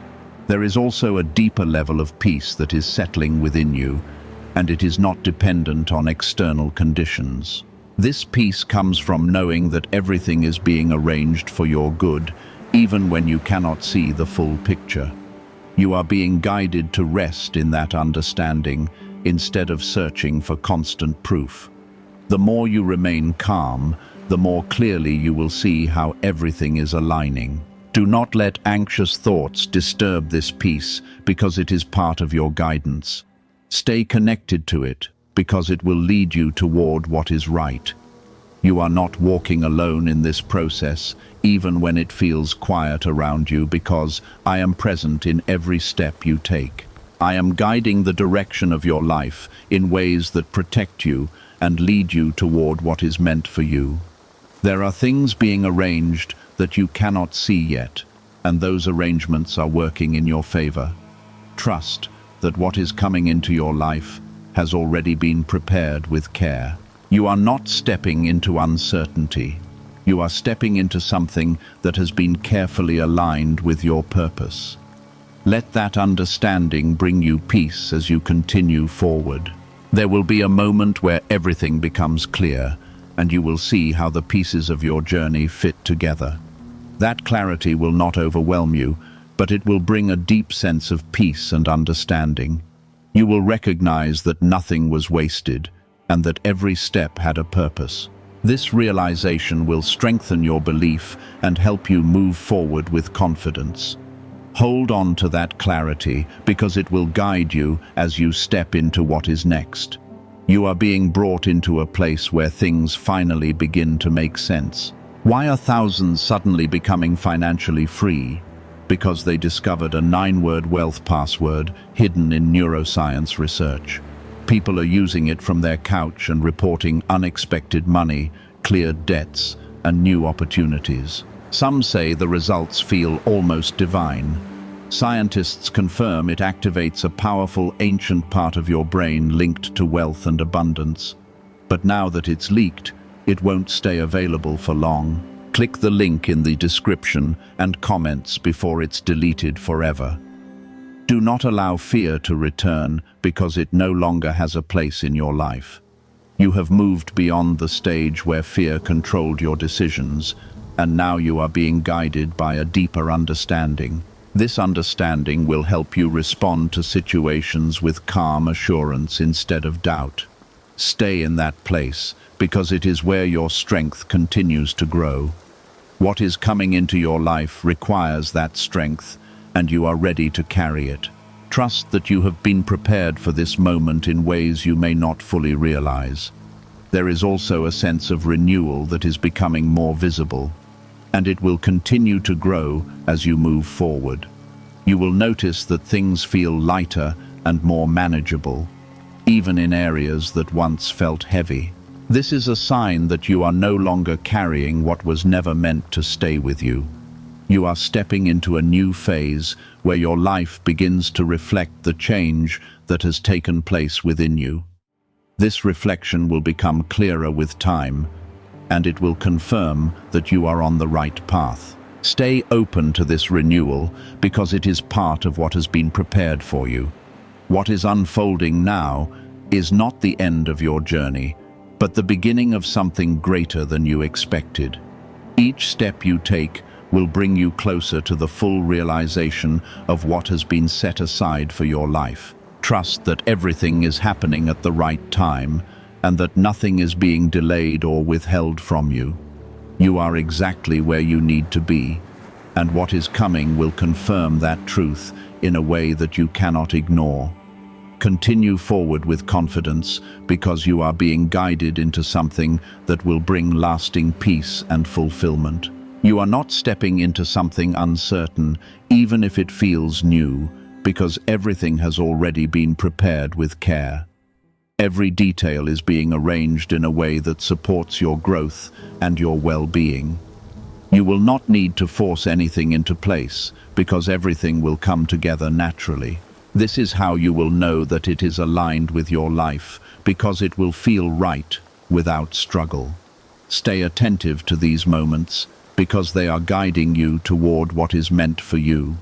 There is also a deeper level of peace that is settling within you, and it is not dependent on external conditions. This peace comes from knowing that everything is being arranged for your good, even when you cannot see the full picture. You are being guided to rest in that understanding instead of searching for constant proof. The more you remain calm, the more clearly you will see how everything is aligning. Do not let anxious thoughts disturb this peace because it is part of your guidance. Stay connected to it because it will lead you toward what is right. You are not walking alone in this process, even when it feels quiet around you, because I am present in every step you take. I am guiding the direction of your life in ways that protect you and lead you toward what is meant for you. There are things being arranged that you cannot see yet, and those arrangements are working in your favor. Trust that what is coming into your life has already been prepared with care. You are not stepping into uncertainty. You are stepping into something that has been carefully aligned with your purpose. Let that understanding bring you peace as you continue forward. There will be a moment where everything becomes clear, and you will see how the pieces of your journey fit together. That clarity will not overwhelm you, but it will bring a deep sense of peace and understanding. You will recognize that nothing was wasted, and that every step had a purpose. This realization will strengthen your belief and help you move forward with confidence. Hold on to that clarity because it will guide you as you step into what is next. You are being brought into a place where things finally begin to make sense. Why are thousands suddenly becoming financially free? Because they discovered a 9-word wealth password hidden in neuroscience research. People are using it from their couch and reporting unexpected money, cleared debts, and new opportunities. Some say the results feel almost divine. Scientists confirm it activates a powerful ancient part of your brain linked to wealth and abundance. But now that it's leaked, it won't stay available for long. Click the link in the description and comments before it's deleted forever. Do not allow fear to return because it no longer has a place in your life. You have moved beyond the stage where fear controlled your decisions, and now you are being guided by a deeper understanding. This understanding will help you respond to situations with calm assurance instead of doubt. Stay in that place because it is where your strength continues to grow. What is coming into your life requires that strength, and you are ready to carry it. Trust that you have been prepared for this moment in ways you may not fully realize. There is also a sense of renewal that is becoming more visible, and it will continue to grow as you move forward. You will notice that things feel lighter and more manageable, even in areas that once felt heavy. This is a sign that you are no longer carrying what was never meant to stay with you. You are stepping into a new phase where your life begins to reflect the change that has taken place within you. This reflection will become clearer with time, and it will confirm that you are on the right path. Stay open to this renewal because it is part of what has been prepared for you. What is unfolding now is not the end of your journey, but the beginning of something greater than you expected. Each step you take will bring you closer to the full realization of what has been set aside for your life. Trust that everything is happening at the right time and that nothing is being delayed or withheld from you. You are exactly where you need to be, and what is coming will confirm that truth in a way that you cannot ignore. Continue forward with confidence because you are being guided into something that will bring lasting peace and fulfillment. You are not stepping into something uncertain, even if it feels new, because everything has already been prepared with care. Every detail is being arranged in a way that supports your growth and your well-being. You will not need to force anything into place, because everything will come together naturally. This is how you will know that it is aligned with your life, because it will feel right without struggle. Stay attentive to these moments, because they are guiding you toward what is meant for you.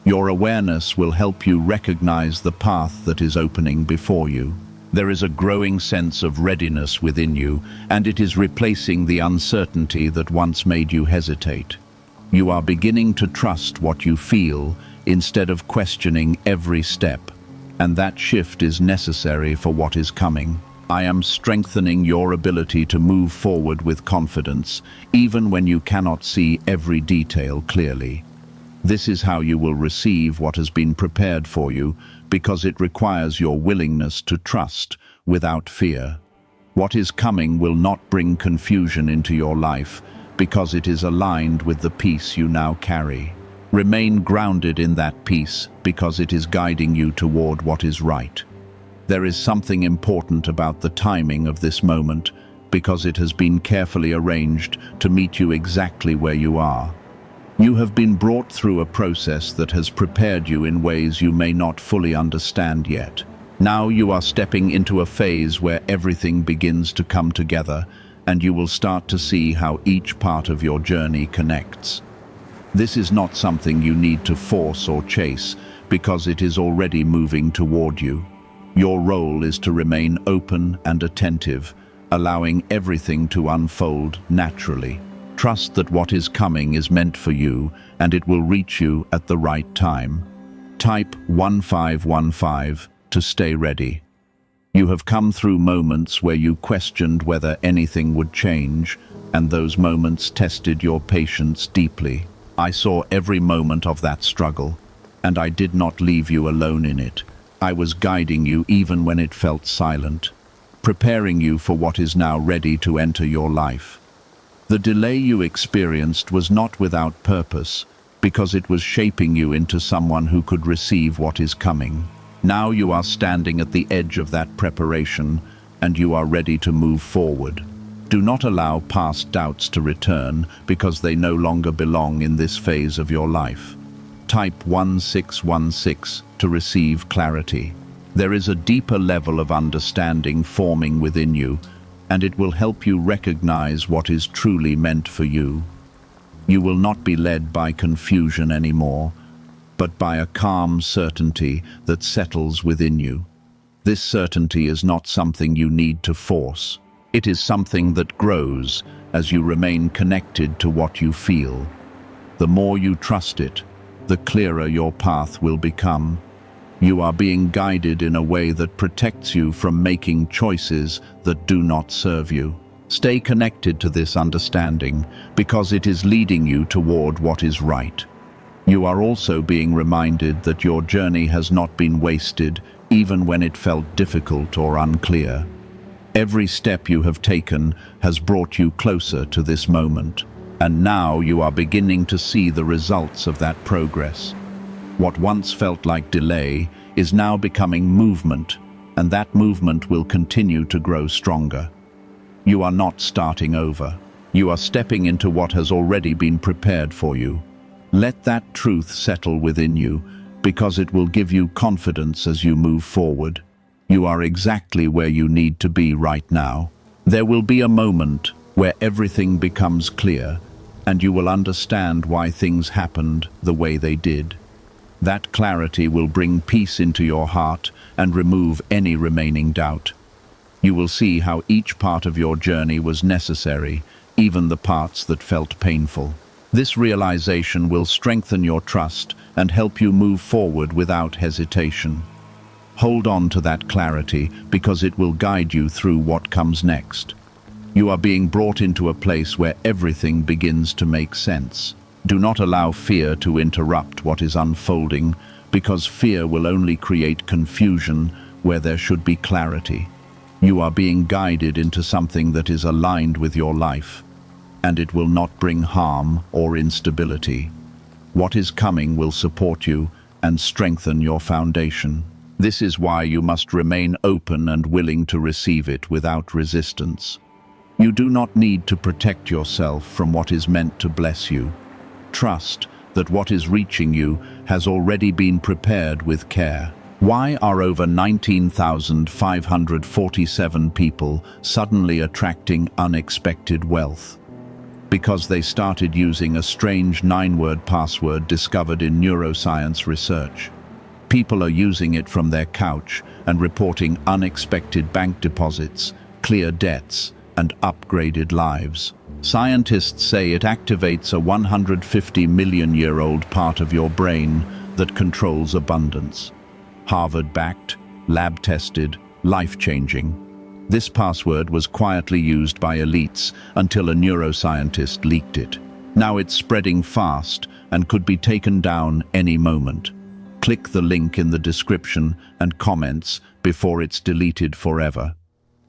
Your awareness will help you recognize the path that is opening before you. There is a growing sense of readiness within you, and it is replacing the uncertainty that once made you hesitate. You are beginning to trust what you feel instead of questioning every step, and that shift is necessary for what is coming. I am strengthening your ability to move forward with confidence, even when you cannot see every detail clearly. This is how you will receive what has been prepared for you, because it requires your willingness to trust without fear. What is coming will not bring confusion into your life, because it is aligned with the peace you now carry. Remain grounded in that peace, because it is guiding you toward what is right. There is something important about the timing of this moment, because it has been carefully arranged to meet you exactly where you are. You have been brought through a process that has prepared you in ways you may not fully understand yet. Now you are stepping into a phase where everything begins to come together, and you will start to see how each part of your journey connects. This is not something you need to force or chase, because it is already moving toward you. Your role is to remain open and attentive, allowing everything to unfold naturally. Trust that what is coming is meant for you, and it will reach you at the right time. Type 1515 to stay ready. You have come through moments where you questioned whether anything would change, and those moments tested your patience deeply. I saw every moment of that struggle, and I did not leave you alone in it. I was guiding you even when it felt silent, preparing you for what is now ready to enter your life. The delay you experienced was not without purpose, because it was shaping you into someone who could receive what is coming. Now you are standing at the edge of that preparation, and you are ready to move forward. Do not allow past doubts to return, because they no longer belong in this phase of your life. Type 1616 to receive clarity. There is a deeper level of understanding forming within you, and it will help you recognize what is truly meant for you. You will not be led by confusion anymore, but by a calm certainty that settles within you. This certainty is not something you need to force. It is something that grows as you remain connected to what you feel. The more you trust it, the clearer your path will become. You are being guided in a way that protects you from making choices that do not serve you. Stay connected to this understanding, because it is leading you toward what is right. You are also being reminded that your journey has not been wasted, even when it felt difficult or unclear. Every step you have taken has brought you closer to this moment, and now you are beginning to see the results of that progress. What once felt like delay is now becoming movement, and that movement will continue to grow stronger. You are not starting over. You are stepping into what has already been prepared for you. Let that truth settle within you, because it will give you confidence as you move forward. You are exactly where you need to be right now. There will be a moment where everything becomes clear, and you will understand why things happened the way they did. That clarity will bring peace into your heart and remove any remaining doubt. You will see how each part of your journey was necessary, even the parts that felt painful. This realization will strengthen your trust and help you move forward without hesitation. Hold on to that clarity, because it will guide you through what comes next. You are being brought into a place where everything begins to make sense. Do not allow fear to interrupt what is unfolding, because fear will only create confusion where there should be clarity. You are being guided into something that is aligned with your life, and it will not bring harm or instability. What is coming will support you and strengthen your foundation. This is why you must remain open and willing to receive it without resistance. You do not need to protect yourself from what is meant to bless you. Trust that what is reaching you has already been prepared with care. Why are over 19,547 people suddenly attracting unexpected wealth? Because they started using a strange 9-word password discovered in neuroscience research. People are using it from their couch and reporting unexpected bank deposits, clear debts, and upgraded lives. Scientists say it activates a 150 million-year-old part of your brain that controls abundance. Harvard-backed, lab-tested, life-changing. This password was quietly used by elites until a neuroscientist leaked it. Now it's spreading fast and could be taken down any moment. Click the link in the description and comments before it's deleted forever.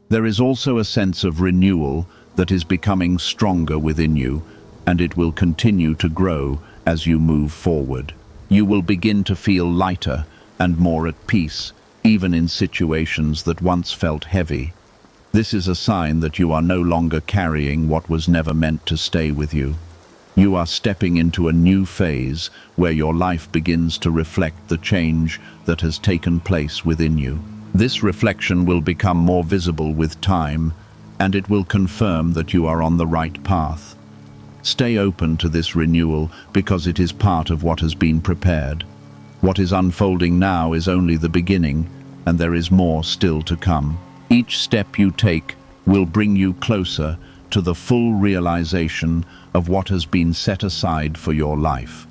There is also a sense of renewal that is becoming stronger within you, and it will continue to grow as you move forward. You will begin to feel lighter and more at peace, even in situations that once felt heavy. This is a sign that you are no longer carrying what was never meant to stay with you. You are stepping into a new phase where your life begins to reflect the change that has taken place within you. This reflection will become more visible with time, and it will confirm that you are on the right path. Stay open to this renewal because it is part of what has been prepared. What is unfolding now is only the beginning, and there is more still to come. Each step you take will bring you closer to the full realization of what has been set aside for your life.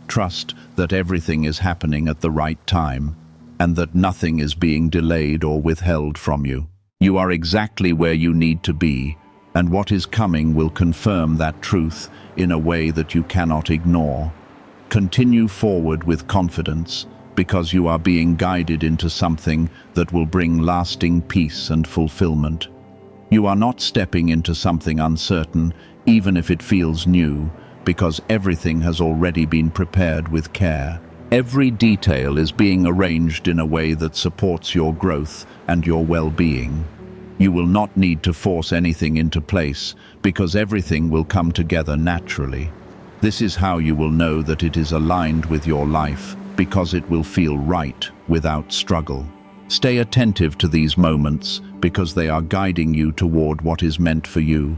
Trust that everything is happening at the right time, and that nothing is being delayed or withheld from you. You are exactly where you need to be, and what is coming will confirm that truth in a way that you cannot ignore. Continue forward with confidence, because you are being guided into something that will bring lasting peace and fulfillment. You are not stepping into something uncertain, even if it feels new, because everything has already been prepared with care. Every detail is being arranged in a way that supports your growth and your well-being. You will not need to force anything into place, because everything will come together naturally. This is how you will know that it is aligned with your life, because it will feel right without struggle. Stay attentive to these moments, because they are guiding you toward what is meant for you.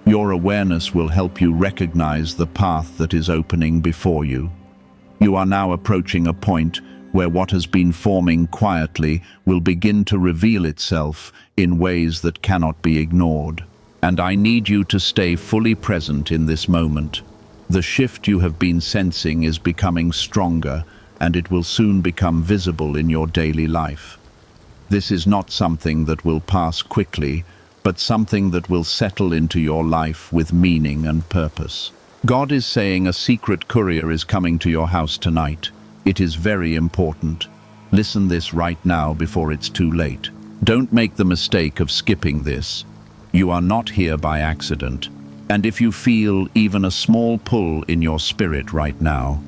Your awareness will help you recognize the path that is opening before you. You are now approaching a point where what has been forming quietly will begin to reveal itself in ways that cannot be ignored. And I need you to stay fully present in this moment. The shift you have been sensing is becoming stronger, and it will soon become visible in your daily life. This is not something that will pass quickly, but something that will settle into your life with meaning and purpose. God is saying a secret courier is coming to your house tonight. It is very important. Listen this right now before it's too late. Don't make the mistake of skipping this. You are not here by accident. And if you feel even a small pull in your spirit right now,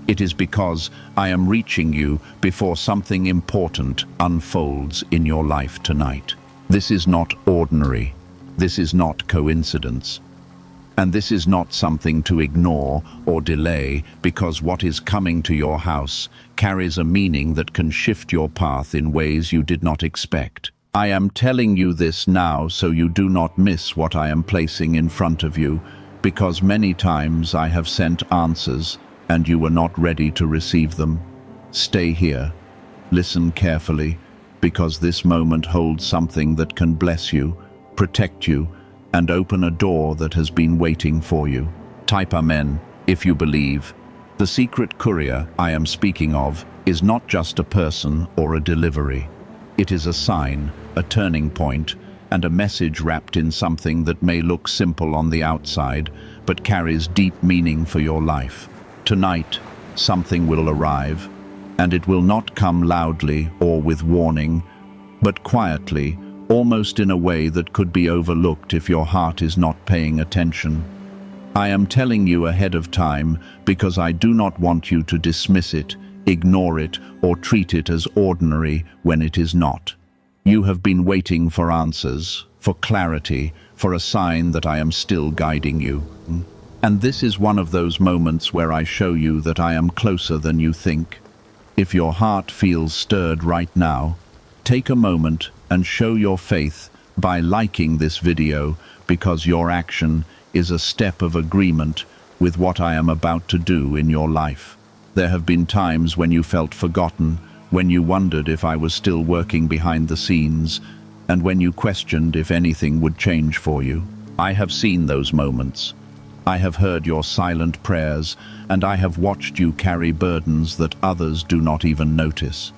it is because I am reaching you before something important unfolds in your life tonight. This is not ordinary. This is not coincidence. And this is not something to ignore or delay, because what is coming to your house carries a meaning that can shift your path in ways you did not expect. I am telling you this now so you do not miss what I am placing in front of you, because many times I have sent answers and you were not ready to receive them. Stay here. Listen carefully, because this moment holds something that can bless you, protect you, and open a door that has been waiting for you. Type Amen if you believe. The secret courier I am speaking of is not just a person or a delivery. It is a sign, a turning point, and a message wrapped in something that may look simple on the outside, but carries deep meaning for your life. Tonight, something will arrive, and it will not come loudly or with warning, but quietly, almost in a way that could be overlooked if your heart is not paying attention. I am telling you ahead of time because I do not want you to dismiss it, ignore it, or treat it as ordinary when it is not. You have been waiting for answers, for clarity, for a sign that I am still guiding you. And this is one of those moments where I show you that I am closer than you think. If your heart feels stirred right now, take a moment and show your faith by liking this video, because your action is a step of agreement with what I am about to do in your life. There have been times when you felt forgotten, when you wondered if I was still working behind the scenes, and when you questioned if anything would change for you. I have seen those moments. I have heard your silent prayers, and I have watched you carry burdens that others do not even notice.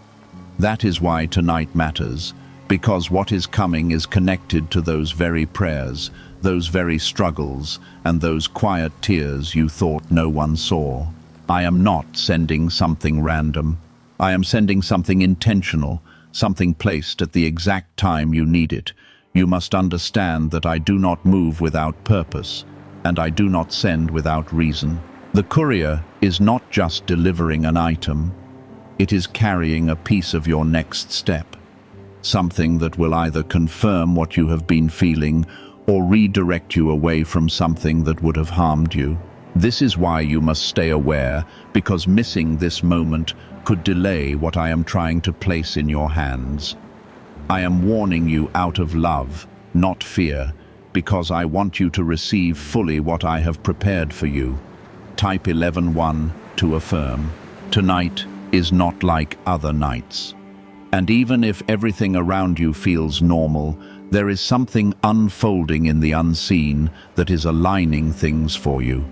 That is why tonight matters, because what is coming is connected to those very prayers, those very struggles, and those quiet tears you thought no one saw. I am not sending something random. I am sending something intentional, something placed at the exact time you need it. You must understand that I do not move without purpose, and I do not send without reason. The courier is not just delivering an item, it is carrying a piece of your next step. Something that will either confirm what you have been feeling or redirect you away from something that would have harmed you. This is why you must stay aware, because missing this moment could delay what I am trying to place in your hands. I am warning you out of love, not fear, because I want you to receive fully what I have prepared for you. Type 11:1 to affirm. Tonight is not like other nights. And even if everything around you feels normal, there is something unfolding in the unseen that is aligning things for you.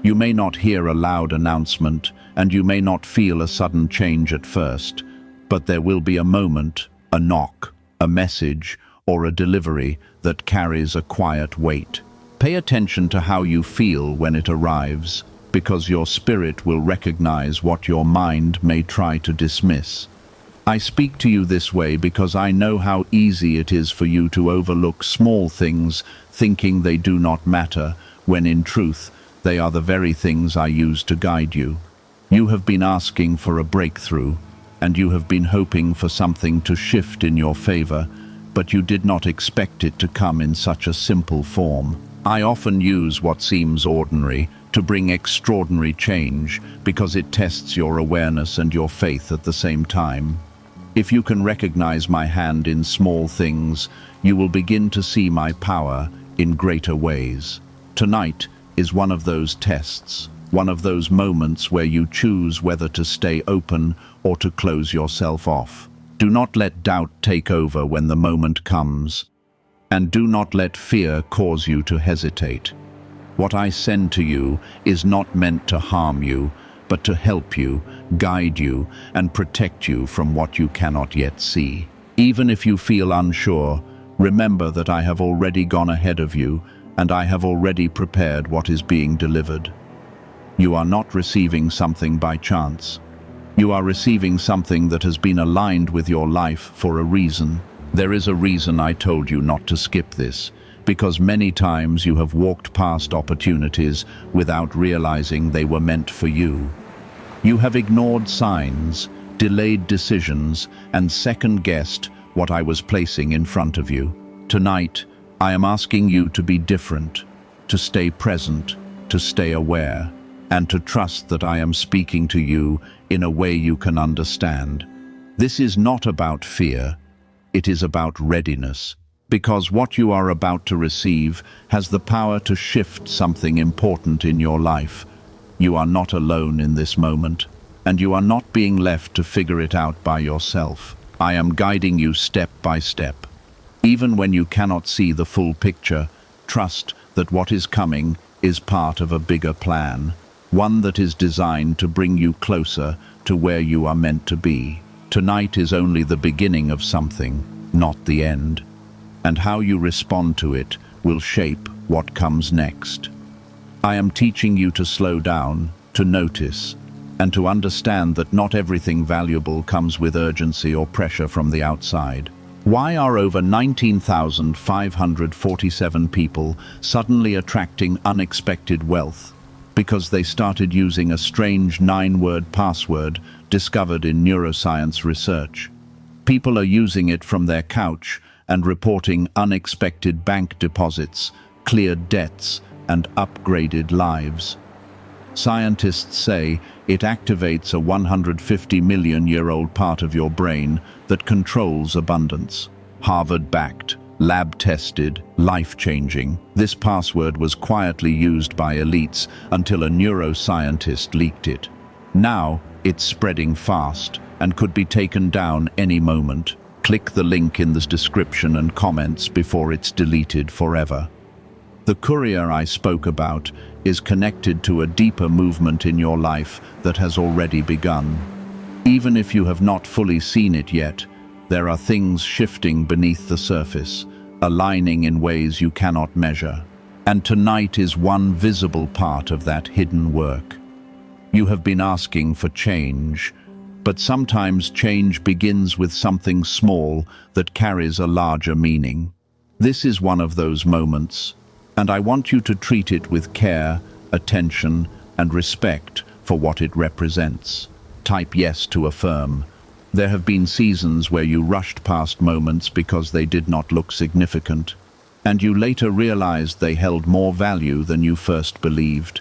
You may not hear a loud announcement, and you may not feel a sudden change at first, but there will be a moment, a knock, a message, or a delivery that carries a quiet weight. Pay attention to how you feel when it arrives, because your spirit will recognize what your mind may try to dismiss. I speak to you this way because I know how easy it is for you to overlook small things, thinking they do not matter, when in truth, they are the very things I use to guide you. You have been asking for a breakthrough, and you have been hoping for something to shift in your favor, but you did not expect it to come in such a simple form. I often use what seems ordinary to bring extraordinary change, because it tests your awareness and your faith at the same time. If you can recognize my hand in small things, you will begin to see my power in greater ways. Tonight is one of those tests, one of those moments where you choose whether to stay open or to close yourself off. Do not let doubt take over when the moment comes, and do not let fear cause you to hesitate. What I send to you is not meant to harm you, but to help you, guide you, and protect you from what you cannot yet see. Even if you feel unsure, remember that I have already gone ahead of you, and I have already prepared what is being delivered. You are not receiving something by chance. You are receiving something that has been aligned with your life for a reason. There is a reason I told you not to skip this, because many times you have walked past opportunities without realizing they were meant for you. You have ignored signs, delayed decisions, and second-guessed what I was placing in front of you. Tonight, I am asking you to be different, to stay present, to stay aware, and to trust that I am speaking to you in a way you can understand. This is not about fear, it is about readiness. Because what you are about to receive has the power to shift something important in your life. You are not alone in this moment, and you are not being left to figure it out by yourself. I am guiding you step by step. Even when you cannot see the full picture, trust that what is coming is part of a bigger plan, one that is designed to bring you closer to where you are meant to be. Tonight is only the beginning of something, not the end. And how you respond to it will shape what comes next. I am teaching you to slow down, to notice, and to understand that not everything valuable comes with urgency or pressure from the outside. Why are over 19,547 people suddenly attracting unexpected wealth? Because they started using a strange 9-word password discovered in neuroscience research. People are using it from their couch and reporting unexpected bank deposits, cleared debts, and upgraded lives. Scientists say it activates a 150-million-year-old part of your brain that controls abundance. Harvard-backed, lab-tested, life-changing. This password was quietly used by elites until a neuroscientist leaked it. Now, it's spreading fast and could be taken down any moment. Click the link in the description and comments before it's deleted forever. The courier I spoke about is connected to a deeper movement in your life that has already begun. Even if you have not fully seen it yet, there are things shifting beneath the surface, aligning in ways you cannot measure. And tonight is one visible part of that hidden work. You have been asking for change, but sometimes change begins with something small that carries a larger meaning. This is one of those moments, and I want you to treat it with care, attention, and respect for what it represents. Type yes to affirm. There have been seasons where you rushed past moments because they did not look significant, and you later realized they held more value than you first believed.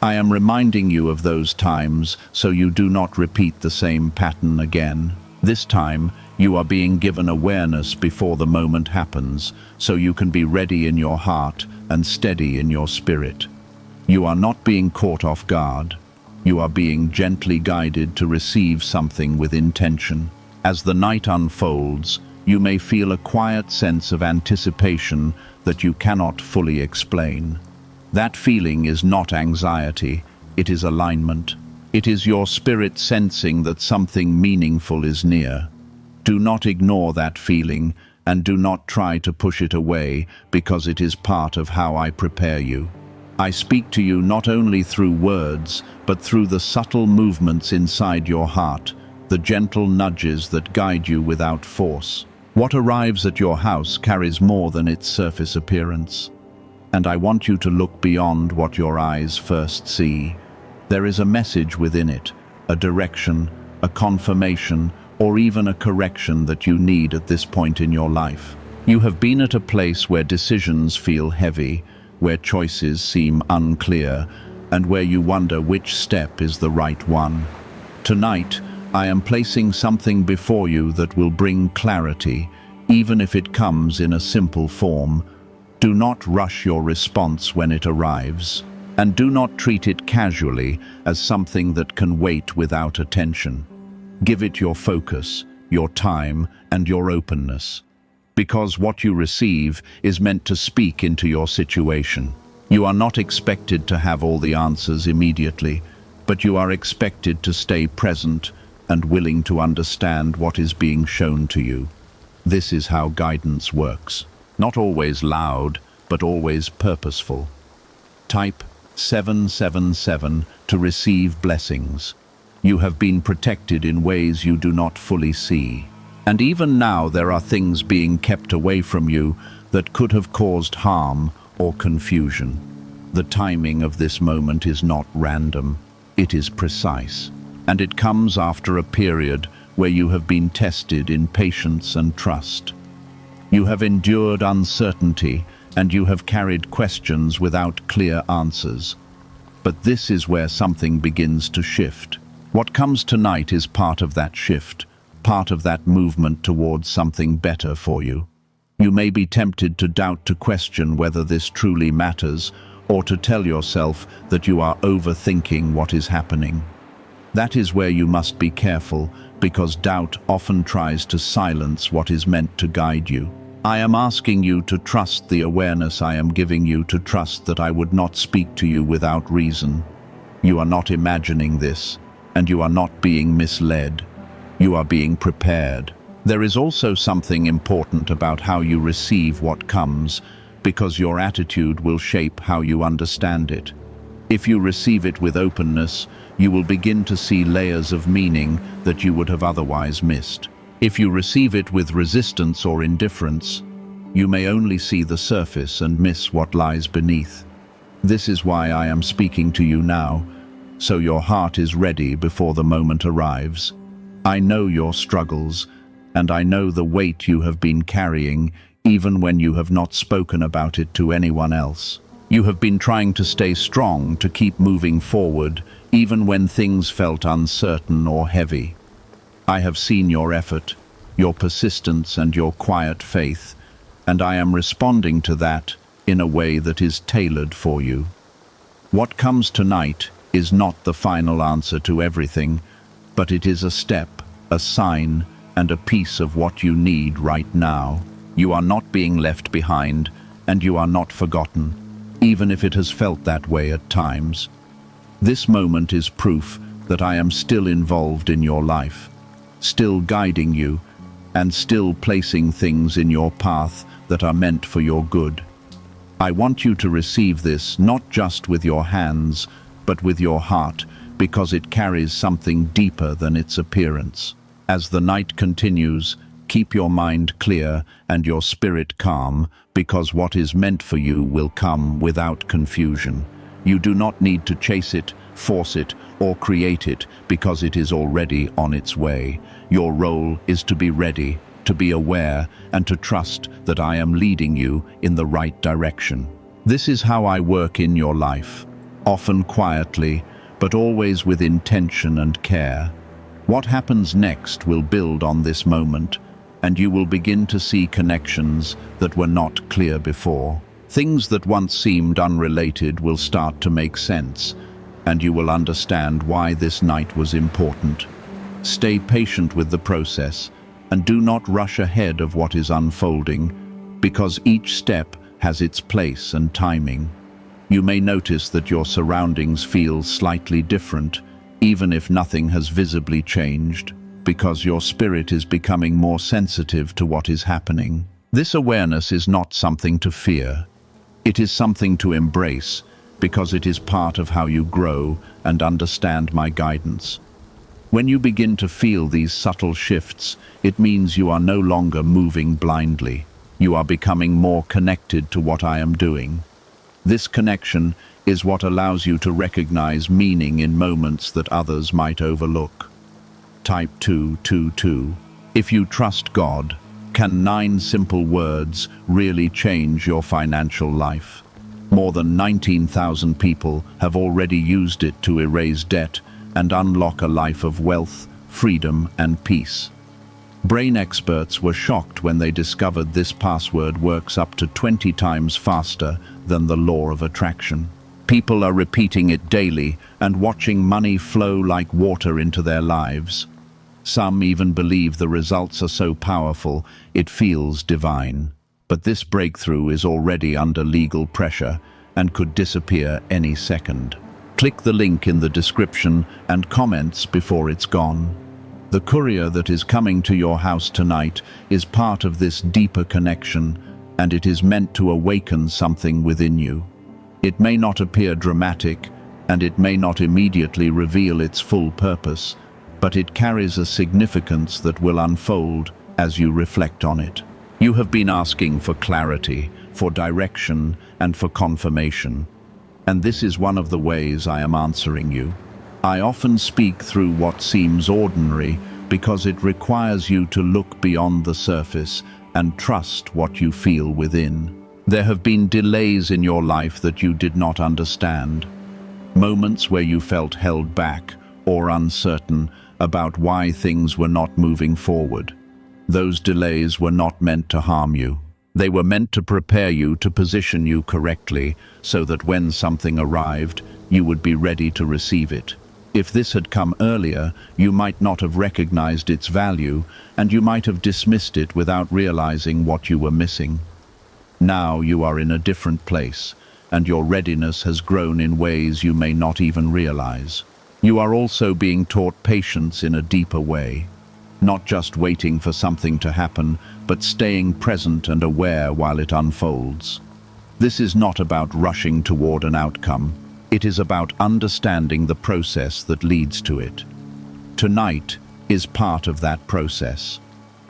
I am reminding you of those times so you do not repeat the same pattern again. This time, you are being given awareness before the moment happens, so you can be ready in your heart and steady in your spirit. You are not being caught off guard. You are being gently guided to receive something with intention. As the night unfolds, you may feel a quiet sense of anticipation that you cannot fully explain. That feeling is not anxiety, it is alignment. It is your spirit sensing that something meaningful is near. Do not ignore that feeling, and do not try to push it away, because it is part of how I prepare you. I speak to you not only through words, but through the subtle movements inside your heart, the gentle nudges that guide you without force. What arrives at your house carries more than its surface appearance. And I want you to look beyond what your eyes first see. There is a message within it, a direction, a confirmation, or even a correction that you need at this point in your life. You have been at a place where decisions feel heavy, where choices seem unclear, and where you wonder which step is the right one. Tonight, I am placing something before you that will bring clarity, even if it comes in a simple form. Do not rush your response when it arrives, and do not treat it casually as something that can wait without attention. Give it your focus, your time, and your openness. Because what you receive is meant to speak into your situation. You are not expected to have all the answers immediately, but you are expected to stay present and willing to understand what is being shown to you. This is how guidance works. Not always loud, but always purposeful. Type 777 to receive blessings. You have been protected in ways you do not fully see. And even now there are things being kept away from you that could have caused harm or confusion. The timing of this moment is not random, it is precise. And it comes after a period where you have been tested in patience and trust. You have endured uncertainty, and you have carried questions without clear answers. But this is where something begins to shift. What comes tonight is part of that shift, part of that movement towards something better for you. You may be tempted to doubt, to question whether this truly matters, or to tell yourself that you are overthinking what is happening. That is where you must be careful, because doubt often tries to silence what is meant to guide you. I am asking you to trust the awareness I am giving you, to trust that I would not speak to you without reason. You are not imagining this, and you are not being misled. You are being prepared. There is also something important about how you receive what comes, because your attitude will shape how you understand it. If you receive it with openness, you will begin to see layers of meaning that you would have otherwise missed. If you receive it with resistance or indifference, you may only see the surface and miss what lies beneath. This is why I am speaking to you now, so your heart is ready before the moment arrives. I know your struggles, and I know the weight you have been carrying, even when you have not spoken about it to anyone else. You have been trying to stay strong, to keep moving forward, even when things felt uncertain or heavy. I have seen your effort, your persistence and your quiet faith, and I am responding to that in a way that is tailored for you. What comes tonight is not the final answer to everything, but it is a step, a sign, and a piece of what you need right now. You are not being left behind, and you are not forgotten, even if it has felt that way at times. This moment is proof that I am still involved in your life, still guiding you, and still placing things in your path that are meant for your good. I want you to receive this not just with your hands, but with your heart, because it carries something deeper than its appearance. As the night continues, keep your mind clear and your spirit calm, because what is meant for you will come without confusion. You do not need to chase it, force it, or create it, because it is already on its way. Your role is to be ready, to be aware, and to trust that I am leading you in the right direction. This is how I work in your life, often quietly, but always with intention and care. What happens next will build on this moment, and you will begin to see connections that were not clear before. Things that once seemed unrelated will start to make sense, and you will understand why this night was important. Stay patient with the process, and do not rush ahead of what is unfolding, because each step has its place and timing. You may notice that your surroundings feel slightly different, even if nothing has visibly changed, because your spirit is becoming more sensitive to what is happening. This awareness is not something to fear. It is something to embrace, because it is part of how you grow and understand my guidance. When you begin to feel these subtle shifts, it means you are no longer moving blindly. You are becoming more connected to what I am doing. This connection is what allows you to recognize meaning in moments that others might overlook. Type 222. If you trust God, can 9 simple words really change your financial life? More than 19,000 people have already used it to erase debt and unlock a life of wealth, freedom, and peace. Brain experts were shocked when they discovered this password works up to 20 times faster than the law of attraction. People are repeating it daily and watching money flow like water into their lives. Some even believe the results are so powerful it feels divine. But this breakthrough is already under legal pressure and could disappear any second. Click the link in the description and comments before it's gone. The courier that is coming to your house tonight is part of this deeper connection, and it is meant to awaken something within you. It may not appear dramatic, and it may not immediately reveal its full purpose, but it carries a significance that will unfold as you reflect on it. You have been asking for clarity, for direction, and for confirmation, and this is one of the ways I am answering you. I often speak through what seems ordinary because it requires you to look beyond the surface and trust what you feel within. There have been delays in your life that you did not understand, moments where you felt held back or uncertain about why things were not moving forward. Those delays were not meant to harm you. They were meant to prepare you, to position you correctly, so that when something arrived, you would be ready to receive it. If this had come earlier, you might not have recognized its value, and you might have dismissed it without realizing what you were missing. Now you are in a different place, and your readiness has grown in ways you may not even realize. You are also being taught patience in a deeper way, not just waiting for something to happen, but staying present and aware while it unfolds. This is not about rushing toward an outcome. It is about understanding the process that leads to it. Tonight is part of that process.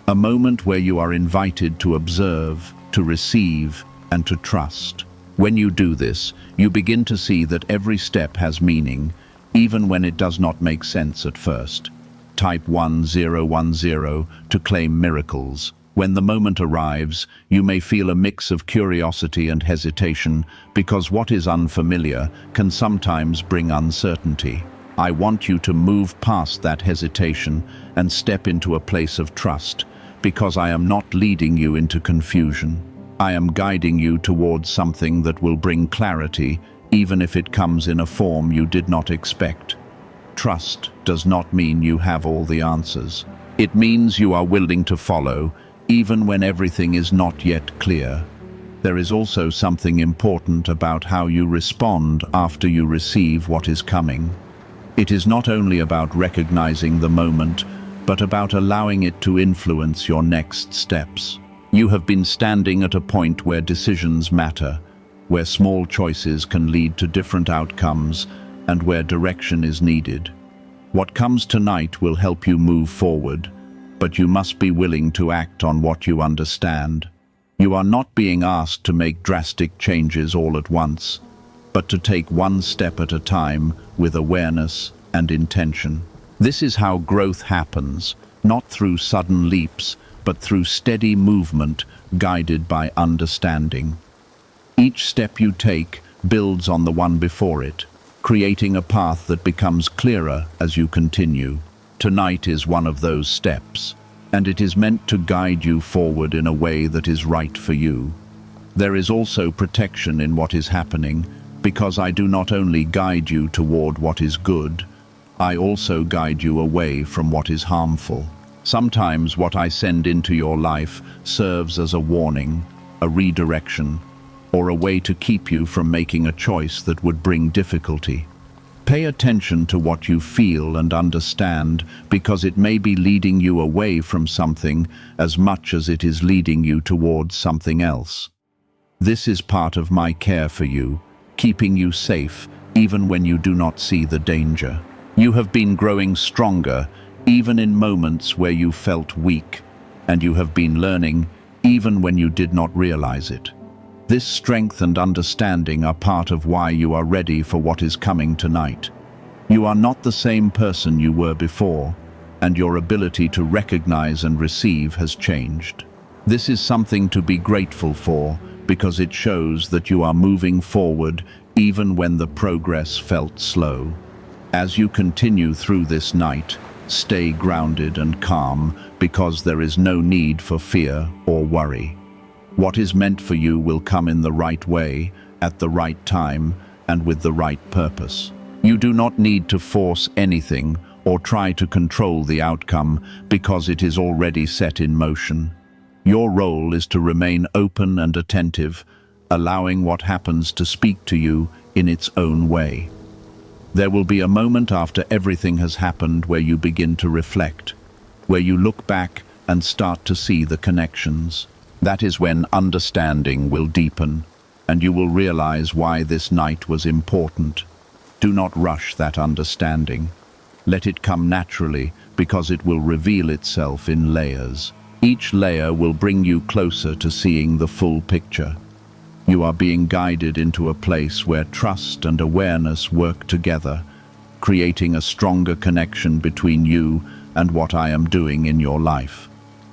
A moment where you are invited to observe, to receive, and to trust. When you do this, you begin to see that every step has meaning, even when it does not make sense at first. Type 1010 to claim miracles. When the moment arrives, you may feel a mix of curiosity and hesitation because what is unfamiliar can sometimes bring uncertainty. I want you to move past that hesitation and step into a place of trust, because I am not leading you into confusion. I am guiding you towards something that will bring clarity, even if it comes in a form you did not expect. Trust does not mean you have all the answers. It means you are willing to follow, even when everything is not yet clear. There is also something important about how you respond after you receive what is coming. It is not only about recognizing the moment, but about allowing it to influence your next steps. You have been standing at a point where decisions matter, where small choices can lead to different outcomes, and where direction is needed. What comes tonight will help you move forward, but you must be willing to act on what you understand. You are not being asked to make drastic changes all at once, but to take one step at a time with awareness and intention. This is how growth happens, not through sudden leaps, but through steady movement guided by understanding. Each step you take builds on the one before it, creating a path that becomes clearer as you continue. Tonight is one of those steps, and it is meant to guide you forward in a way that is right for you. There is also protection in what is happening, because I do not only guide you toward what is good, I also guide you away from what is harmful. Sometimes what I send into your life serves as a warning, a redirection, or a way to keep you from making a choice that would bring difficulty. Pay attention to what you feel and understand, because it may be leading you away from something as much as it is leading you towards something else. This is part of my care for you, keeping you safe even when you do not see the danger. You have been growing stronger even in moments where you felt weak, and you have been learning even when you did not realize it. This strength and understanding are part of why you are ready for what is coming tonight. You are not the same person you were before, and your ability to recognize and receive has changed. This is something to be grateful for, because it shows that you are moving forward even when the progress felt slow. As you continue through this night, stay grounded and calm, because there is no need for fear or worry. What is meant for you will come in the right way, at the right time, and with the right purpose. You do not need to force anything or try to control the outcome, because it is already set in motion. Your role is to remain open and attentive, allowing what happens to speak to you in its own way. There will be a moment after everything has happened where you begin to reflect, where you look back and start to see the connections. That is when understanding will deepen, and you will realize why this night was important. Do not rush that understanding. Let it come naturally, because it will reveal itself in layers. Each layer will bring you closer to seeing the full picture. You are being guided into a place where trust and awareness work together, creating a stronger connection between you and what I am doing in your life.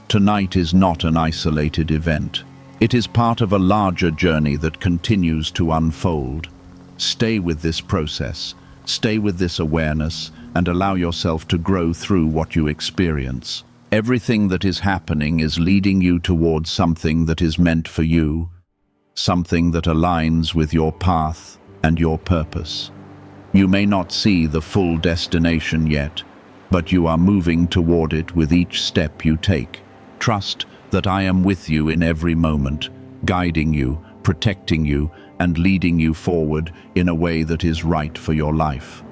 Tonight is not an isolated event. It is part of a larger journey that continues to unfold. Stay with this process, stay with this awareness, and allow yourself to grow through what you experience. Everything that is happening is leading you towards something that is meant for you, something that aligns with your path and your purpose. You may not see the full destination yet, but you are moving toward it with each step you take. Trust that I am with you in every moment, guiding you, protecting you, and leading you forward in a way that is right for your life.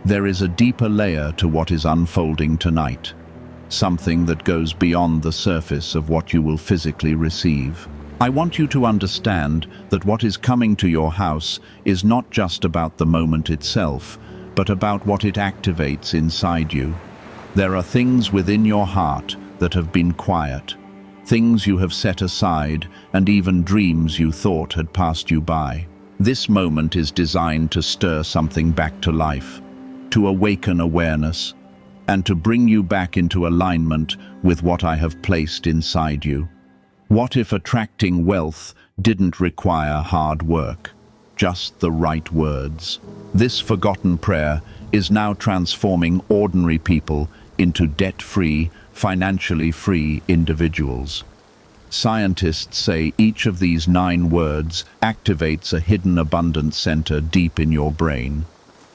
There is a deeper layer to what is unfolding tonight, something that goes beyond the surface of what you will physically receive. I want you to understand that what is coming to your house is not just about the moment itself, but about what it activates inside you. There are things within your heart that have been quiet, things you have set aside, and even dreams you thought had passed you by. This moment is designed to stir something back to life, to awaken awareness, and to bring you back into alignment with what I have placed inside you. What if attracting wealth didn't require hard work, just the right words? This forgotten prayer is now transforming ordinary people into debt-free, financially free individuals. Scientists say each of these 9 words activates a hidden abundance center deep in your brain.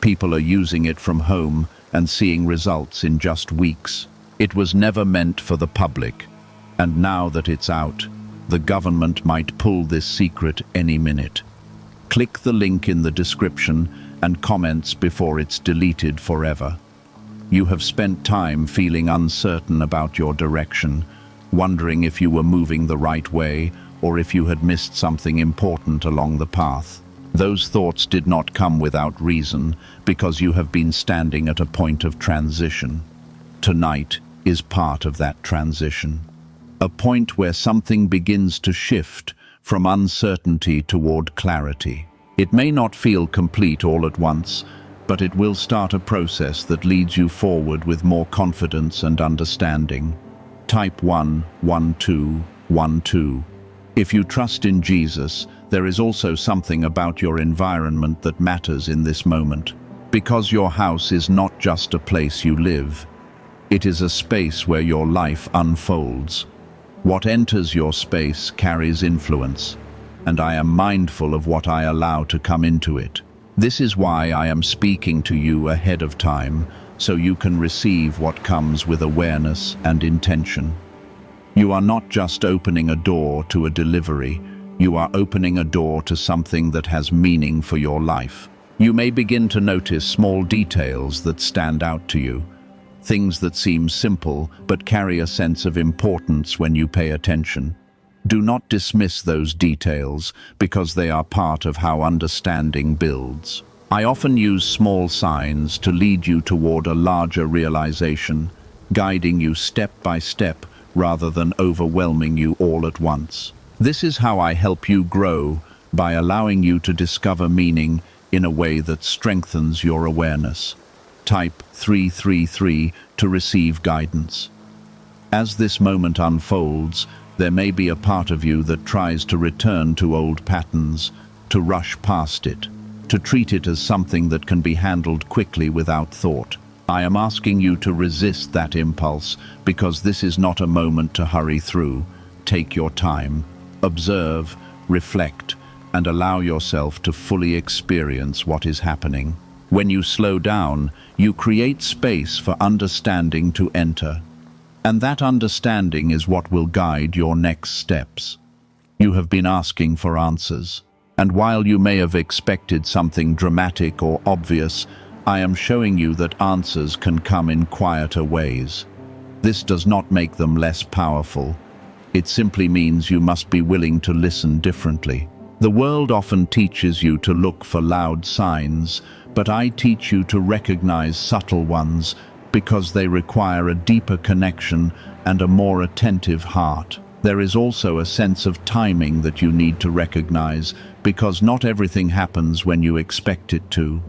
People are using it from home and seeing results in just weeks. It was never meant for the public, and now that it's out, the government might pull this secret any minute. Click the link in the description and comments before it's deleted forever. You have spent time feeling uncertain about your direction, wondering if you were moving the right way or if you had missed something important along the path. Those thoughts did not come without reason, because you have been standing at a point of transition. Tonight is part of that transition. A point where something begins to shift from uncertainty toward clarity. It may not feel complete all at once, but it will start a process that leads you forward with more confidence and understanding. Type 1, 1, 2, 1, 2. If you trust in Jesus, there is also something about your environment that matters in this moment. Because your house is not just a place you live, it is a space where your life unfolds. What enters your space carries influence, and I am mindful of what I allow to come into it. This is why I am speaking to you ahead of time, so you can receive what comes with awareness and intention. You are not just opening a door to a delivery, you are opening a door to something that has meaning for your life. You may begin to notice small details that stand out to you, things that seem simple but carry a sense of importance when you pay attention. Do not dismiss those details, because they are part of how understanding builds. I often use small signs to lead you toward a larger realization, guiding you step by step rather than overwhelming you all at once. This is how I help you grow, by allowing you to discover meaning in a way that strengthens your awareness. Type 333 to receive guidance. As this moment unfolds, there may be a part of you that tries to return to old patterns, to rush past it, to treat it as something that can be handled quickly without thought. I am asking you to resist that impulse, because this is not a moment to hurry through. Take your time, observe, reflect, and allow yourself to fully experience what is happening. When you slow down, you create space for understanding to enter. And that understanding is what will guide your next steps. You have been asking for answers, and while you may have expected something dramatic or obvious, I am showing you that answers can come in quieter ways. This does not make them less powerful. It simply means you must be willing to listen differently. The world often teaches you to look for loud signs, but I teach you to recognize subtle ones, because they require a deeper connection and a more attentive heart. There is also a sense of timing that you need to recognize, because not everything happens when you expect it to.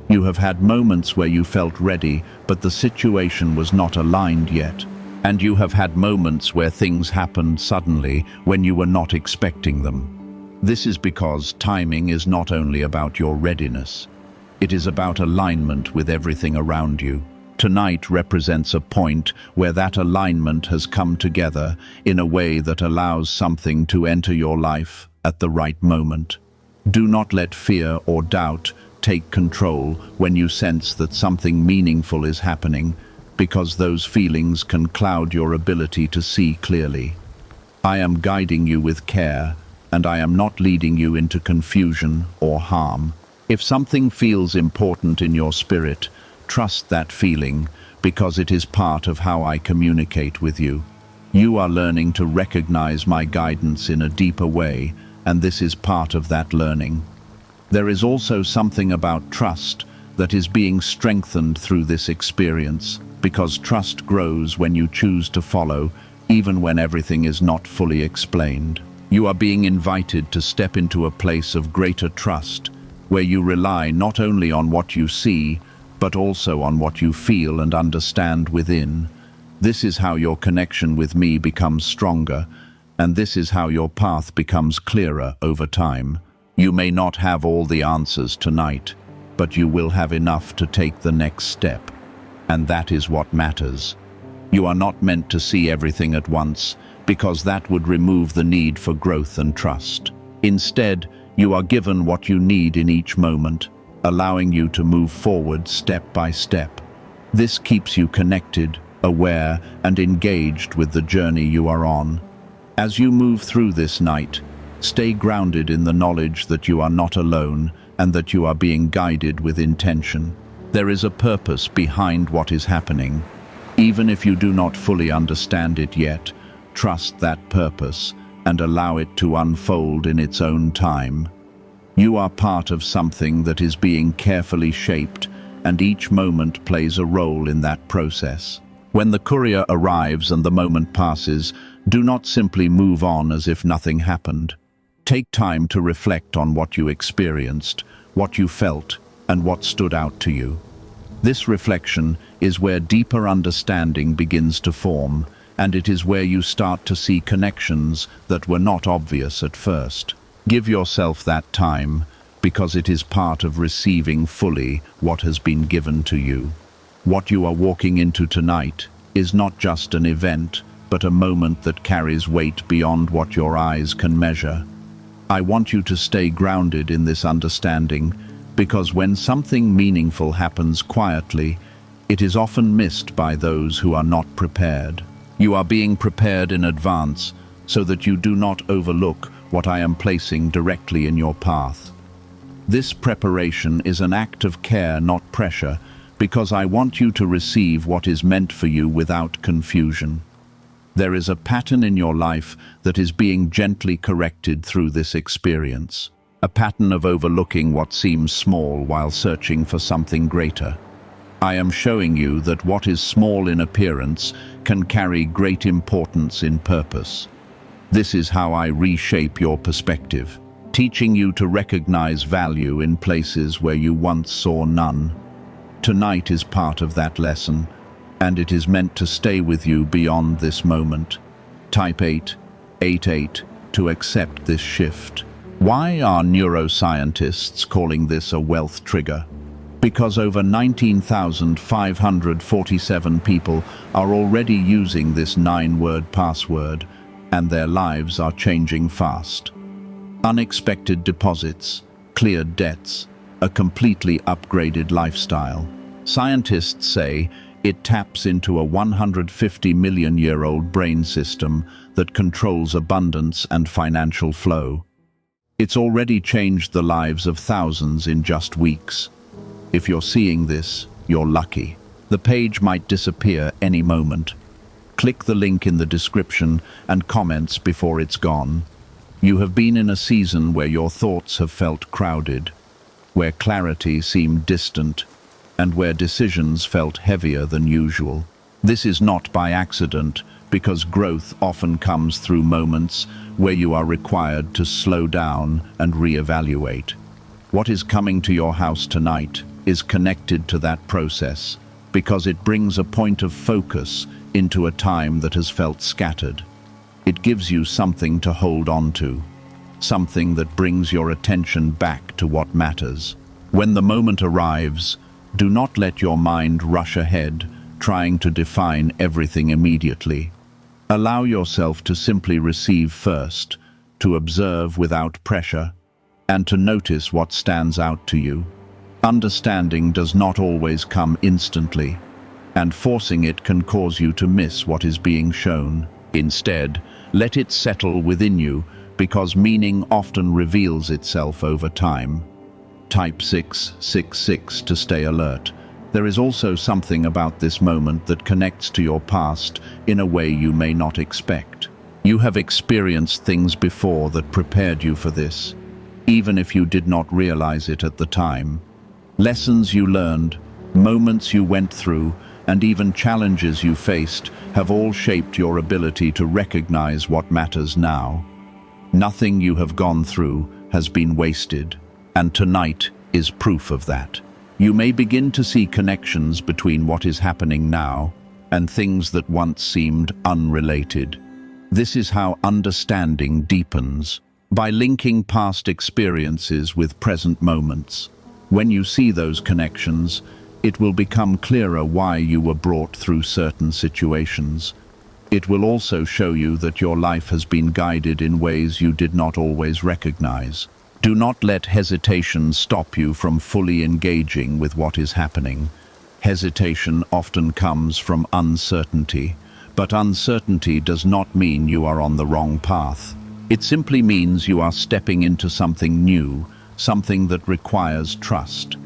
You have had moments where you felt ready, but the situation was not aligned yet. And you have had moments where things happened suddenly when you were not expecting them. This is because timing is not only about your readiness. It is about alignment with everything around you. Tonight represents a point where that alignment has come together in a way that allows something to enter your life at the right moment. Do not let fear or doubt take control when you sense that something meaningful is happening, because those feelings can cloud your ability to see clearly. I am guiding you with care, and I am not leading you into confusion or harm. If something feels important in your spirit, trust that feeling, because it is part of how I communicate with you. You are learning to recognize my guidance in a deeper way, and this is part of that learning. There is also something about trust that is being strengthened through this experience, because trust grows when you choose to follow, even when everything is not fully explained. You are being invited to step into a place of greater trust, where you rely not only on what you see, but also on what you feel and understand within. This is how your connection with me becomes stronger, and this is how your path becomes clearer over time. You may not have all the answers tonight, but you will have enough to take the next step. And that is what matters. You are not meant to see everything at once, because that would remove the need for growth and trust. Instead, you are given what you need in each moment, allowing you to move forward step by step. This keeps you connected, aware, and engaged with the journey you are on. As you move through this night, stay grounded in the knowledge that you are not alone and that you are being guided with intention. There is a purpose behind what is happening. Even if you do not fully understand it yet, trust that purpose and allow it to unfold in its own time. You are part of something that is being carefully shaped, and each moment plays a role in that process. When the courier arrives and the moment passes, do not simply move on as if nothing happened. Take time to reflect on what you experienced, what you felt, and what stood out to you. This reflection is where deeper understanding begins to form, and it is where you start to see connections that were not obvious at first. Give yourself that time, because it is part of receiving fully what has been given to you. What you are walking into tonight is not just an event, but a moment that carries weight beyond what your eyes can measure. I want you to stay grounded in this understanding, because when something meaningful happens quietly, it is often missed by those who are not prepared. You are being prepared in advance so that you do not overlook what I am placing directly in your path. This preparation is an act of care, not pressure, because I want you to receive what is meant for you without confusion. There is a pattern in your life that is being gently corrected through this experience, a pattern of overlooking what seems small while searching for something greater. I am showing you that what is small in appearance can carry great importance in purpose. This is how I reshape your perspective, teaching you to recognize value in places where you once saw none. Tonight is part of that lesson, and it is meant to stay with you beyond this moment. Type 888 to accept this shift. Why are neuroscientists calling this a wealth trigger? Because over 19,547 people are already using this 9-word password, and their lives are changing fast. Unexpected deposits, cleared debts, a completely upgraded lifestyle. Scientists say it taps into a 150-million-year-old brain system that controls abundance and financial flow. It's already changed the lives of thousands in just weeks. If you're seeing this, you're lucky. The page might disappear any moment. Click the link in the description and comments before it's gone. You have been in a season where your thoughts have felt crowded, where clarity seemed distant, and where decisions felt heavier than usual. This is not by accident, because growth often comes through moments where you are required to slow down and reevaluate. What is coming to your house tonight is connected to that process, because it brings a point of focus into a time that has felt scattered. It gives you something to hold on to, something that brings your attention back to what matters. When the moment arrives, do not let your mind rush ahead, trying to define everything immediately. Allow yourself to simply receive first, to observe without pressure, and to notice what stands out to you. Understanding does not always come instantly, and forcing it can cause you to miss what is being shown. Instead, let it settle within you, because meaning often reveals itself over time. Type 666 to stay alert, There is also something about this moment that connects to your past in a way you may not expect. You have experienced things before that prepared you for this, even if you did not realize it at the time. Lessons you learned, moments you went through, and even challenges you faced have all shaped your ability to recognize what matters now. Nothing you have gone through has been wasted, and tonight is proof of that. You may begin to see connections between what is happening now and things that once seemed unrelated. This is how understanding deepens, by linking past experiences with present moments. When you see those connections, it will become clearer why you were brought through certain situations. It will also show you that your life has been guided in ways you did not always recognize. Do not let hesitation stop you from fully engaging with what is happening. Hesitation often comes from uncertainty, but uncertainty does not mean you are on the wrong path. It simply means you are stepping into something new, something that requires trust.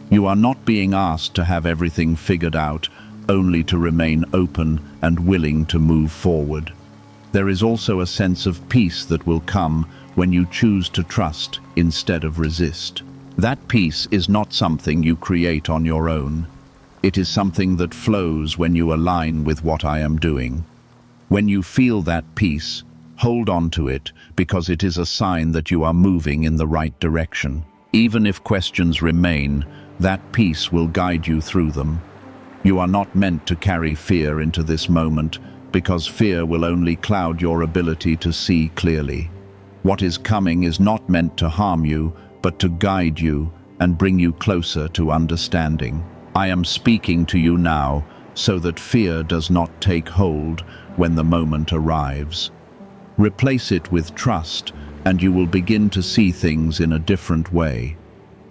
You are not being asked to have everything figured out, only to remain open and willing to move forward. There is also a sense of peace that will come when you choose to trust instead of resist. That peace is not something you create on your own. It is something that flows when you align with what I am doing. When you feel that peace, hold on to it, because it is a sign that you are moving in the right direction. Even if questions remain, that peace will guide you through them. You are not meant to carry fear into this moment, because fear will only cloud your ability to see clearly. What is coming is not meant to harm you, but to guide you and bring you closer to understanding. I am speaking to you now so that fear does not take hold when the moment arrives. Replace it with trust, and you will begin to see things in a different way.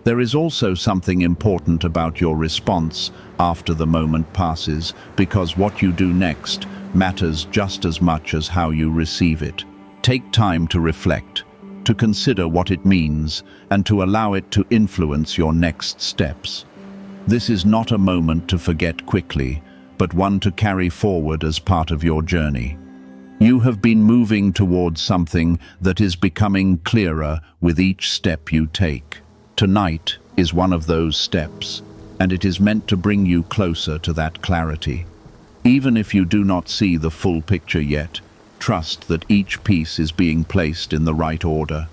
There is also something important about your response after the moment passes, because what you do next matters just as much as how you receive it. Take time to reflect, to consider what it means, and to allow it to influence your next steps. This is not a moment to forget quickly, but one to carry forward as part of your journey. You have been moving towards something that is becoming clearer with each step you take. Tonight is one of those steps, and it is meant to bring you closer to that clarity. Even if you do not see the full picture yet, trust that each piece is being placed in the right order.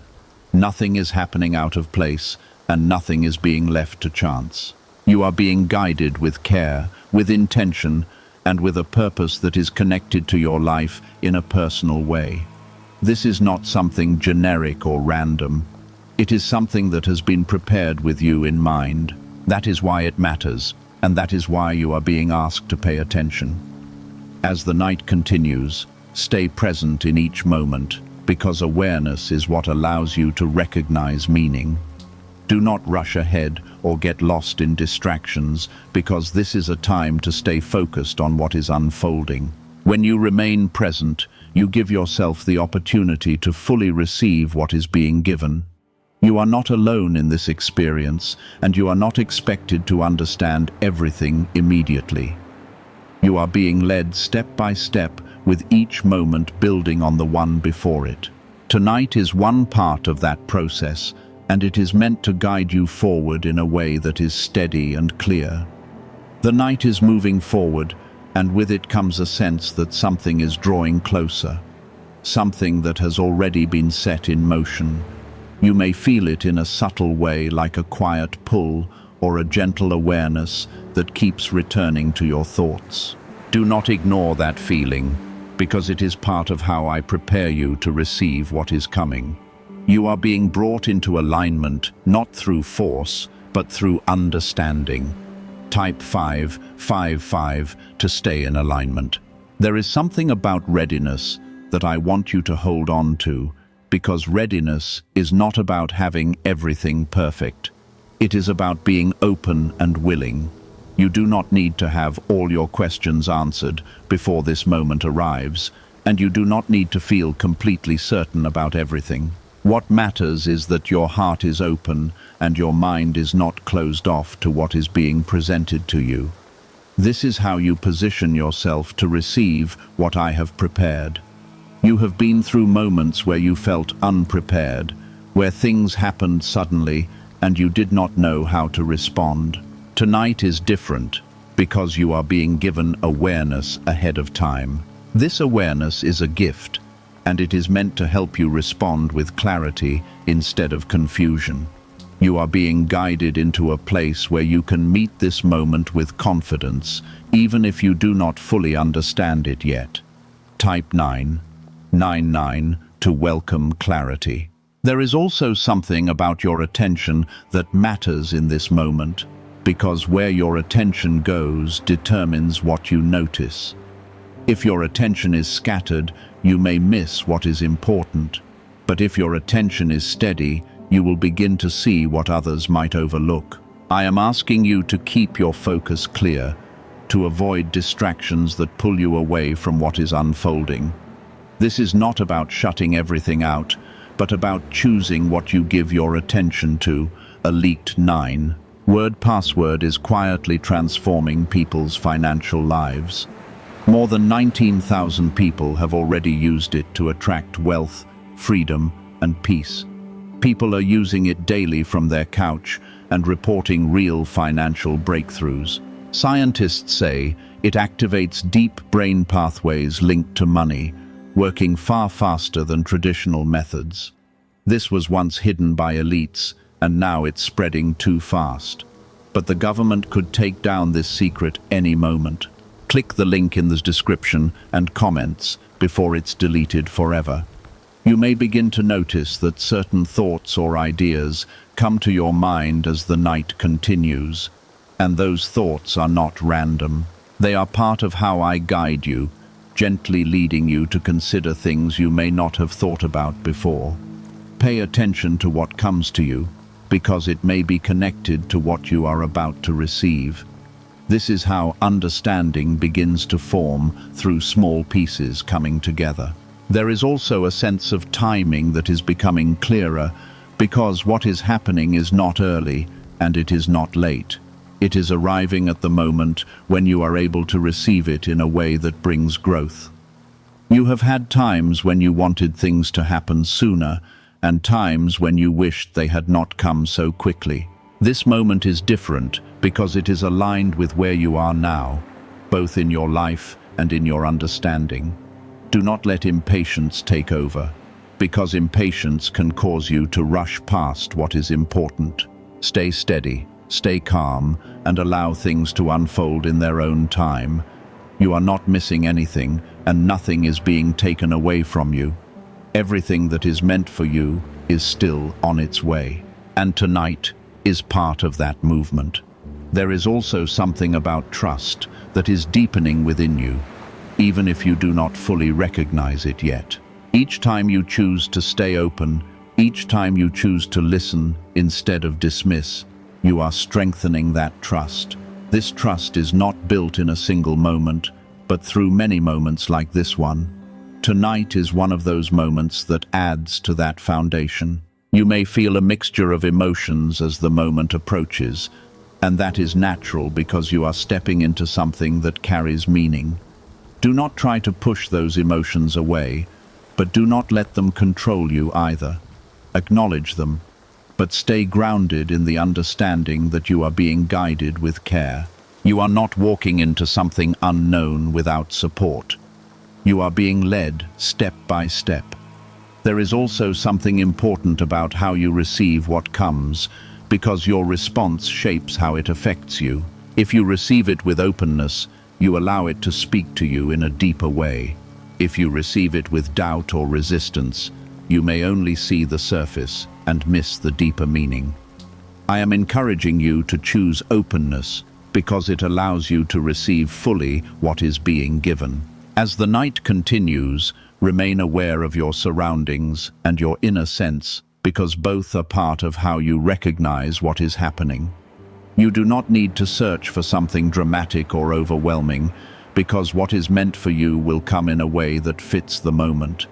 Nothing is happening out of place, and nothing is being left to chance. You are being guided with care, with intention, and with a purpose that is connected to your life in a personal way. This is not something generic or random. It is something that has been prepared with you in mind. That is why it matters, and that is why you are being asked to pay attention. As the night continues, stay present in each moment, because awareness is what allows you to recognize meaning. Do not rush ahead or get lost in distractions, because this is a time to stay focused on what is unfolding. When you remain present, you give yourself the opportunity to fully receive what is being given. You are not alone in this experience, and you are not expected to understand everything immediately. You are being led step by step, with each moment building on the one before it. Tonight is one part of that process, and it is meant to guide you forward in a way that is steady and clear. The night is moving forward, and with it comes a sense that something is drawing closer, something that has already been set in motion. You may feel it in a subtle way, like a quiet pull or a gentle awareness that keeps returning to your thoughts. Do not ignore that feeling, because it is part of how I prepare you to receive what is coming. You are being brought into alignment, not through force, but through understanding. Type 555 to stay in alignment. There is something about readiness that I want you to hold on to, because readiness is not about having everything perfect. It is about being open and willing. You do not need to have all your questions answered before this moment arrives, and you do not need to feel completely certain about everything. What matters is that your heart is open and your mind is not closed off to what is being presented to you. This is how you position yourself to receive what I have prepared. You have been through moments where you felt unprepared, where things happened suddenly and you did not know how to respond. Tonight is different because you are being given awareness ahead of time. This awareness is a gift, and it is meant to help you respond with clarity instead of confusion. You are being guided into a place where you can meet this moment with confidence, even if you do not fully understand it yet. Type 999 to welcome clarity. There is also something about your attention that matters in this moment, because where your attention goes determines what you notice. If your attention is scattered, you may miss what is important. But if your attention is steady, you will begin to see what others might overlook. I am asking you to keep your focus clear, to avoid distractions that pull you away from what is unfolding. This is not about shutting everything out, but about choosing what you give your attention to. A leaked 9 word password is quietly transforming people's financial lives. More than 19,000 people have already used it to attract wealth, freedom, and peace. People are using it daily from their couch and reporting real financial breakthroughs. Scientists say it activates deep brain pathways linked to money, working far faster than traditional methods. This was once hidden by elites, and now it's spreading too fast. But the government could take down this secret any moment. Click the link in the description and comments before it's deleted forever. You may begin to notice that certain thoughts or ideas come to your mind as the night continues, and those thoughts are not random. They are part of how I guide you, gently leading you to consider things you may not have thought about before. Pay attention to what comes to you, because it may be connected to what you are about to receive. This is how understanding begins to form through small pieces coming together. There is also a sense of timing that is becoming clearer, because what is happening is not early and it is not late. It is arriving at the moment when you are able to receive it in a way that brings growth. You have had times when you wanted things to happen sooner, and times when you wished they had not come so quickly. This moment is different because it is aligned with where you are now, both in your life and in your understanding. Do not let impatience take over, because impatience can cause you to rush past what is important. Stay steady, stay calm, and allow things to unfold in their own time. You are not missing anything, and nothing is being taken away from you. Everything that is meant for you is still on its way, and tonight is part of that movement. There is also something about trust that is deepening within you, even if you do not fully recognize it yet. Each time you choose to stay open, each time you choose to listen instead of dismiss, you are strengthening that trust. This trust is not built in a single moment, but through many moments like this one. Tonight is one of those moments that adds to that foundation. You may feel a mixture of emotions as the moment approaches, and that is natural because you are stepping into something that carries meaning. Do not try to push those emotions away, but do not let them control you either. Acknowledge them, but stay grounded in the understanding that you are being guided with care. You are not walking into something unknown without support. You are being led step by step. There is also something important about how you receive what comes, because your response shapes how it affects you. If you receive it with openness, you allow it to speak to you in a deeper way. If you receive it with doubt or resistance, you may only see the surface and miss the deeper meaning. I am encouraging you to choose openness because it allows you to receive fully what is being given. As the night continues, remain aware of your surroundings and your inner sense, because both are part of how you recognize what is happening. You do not need to search for something dramatic or overwhelming, because what is meant for you will come in a way that fits the moment.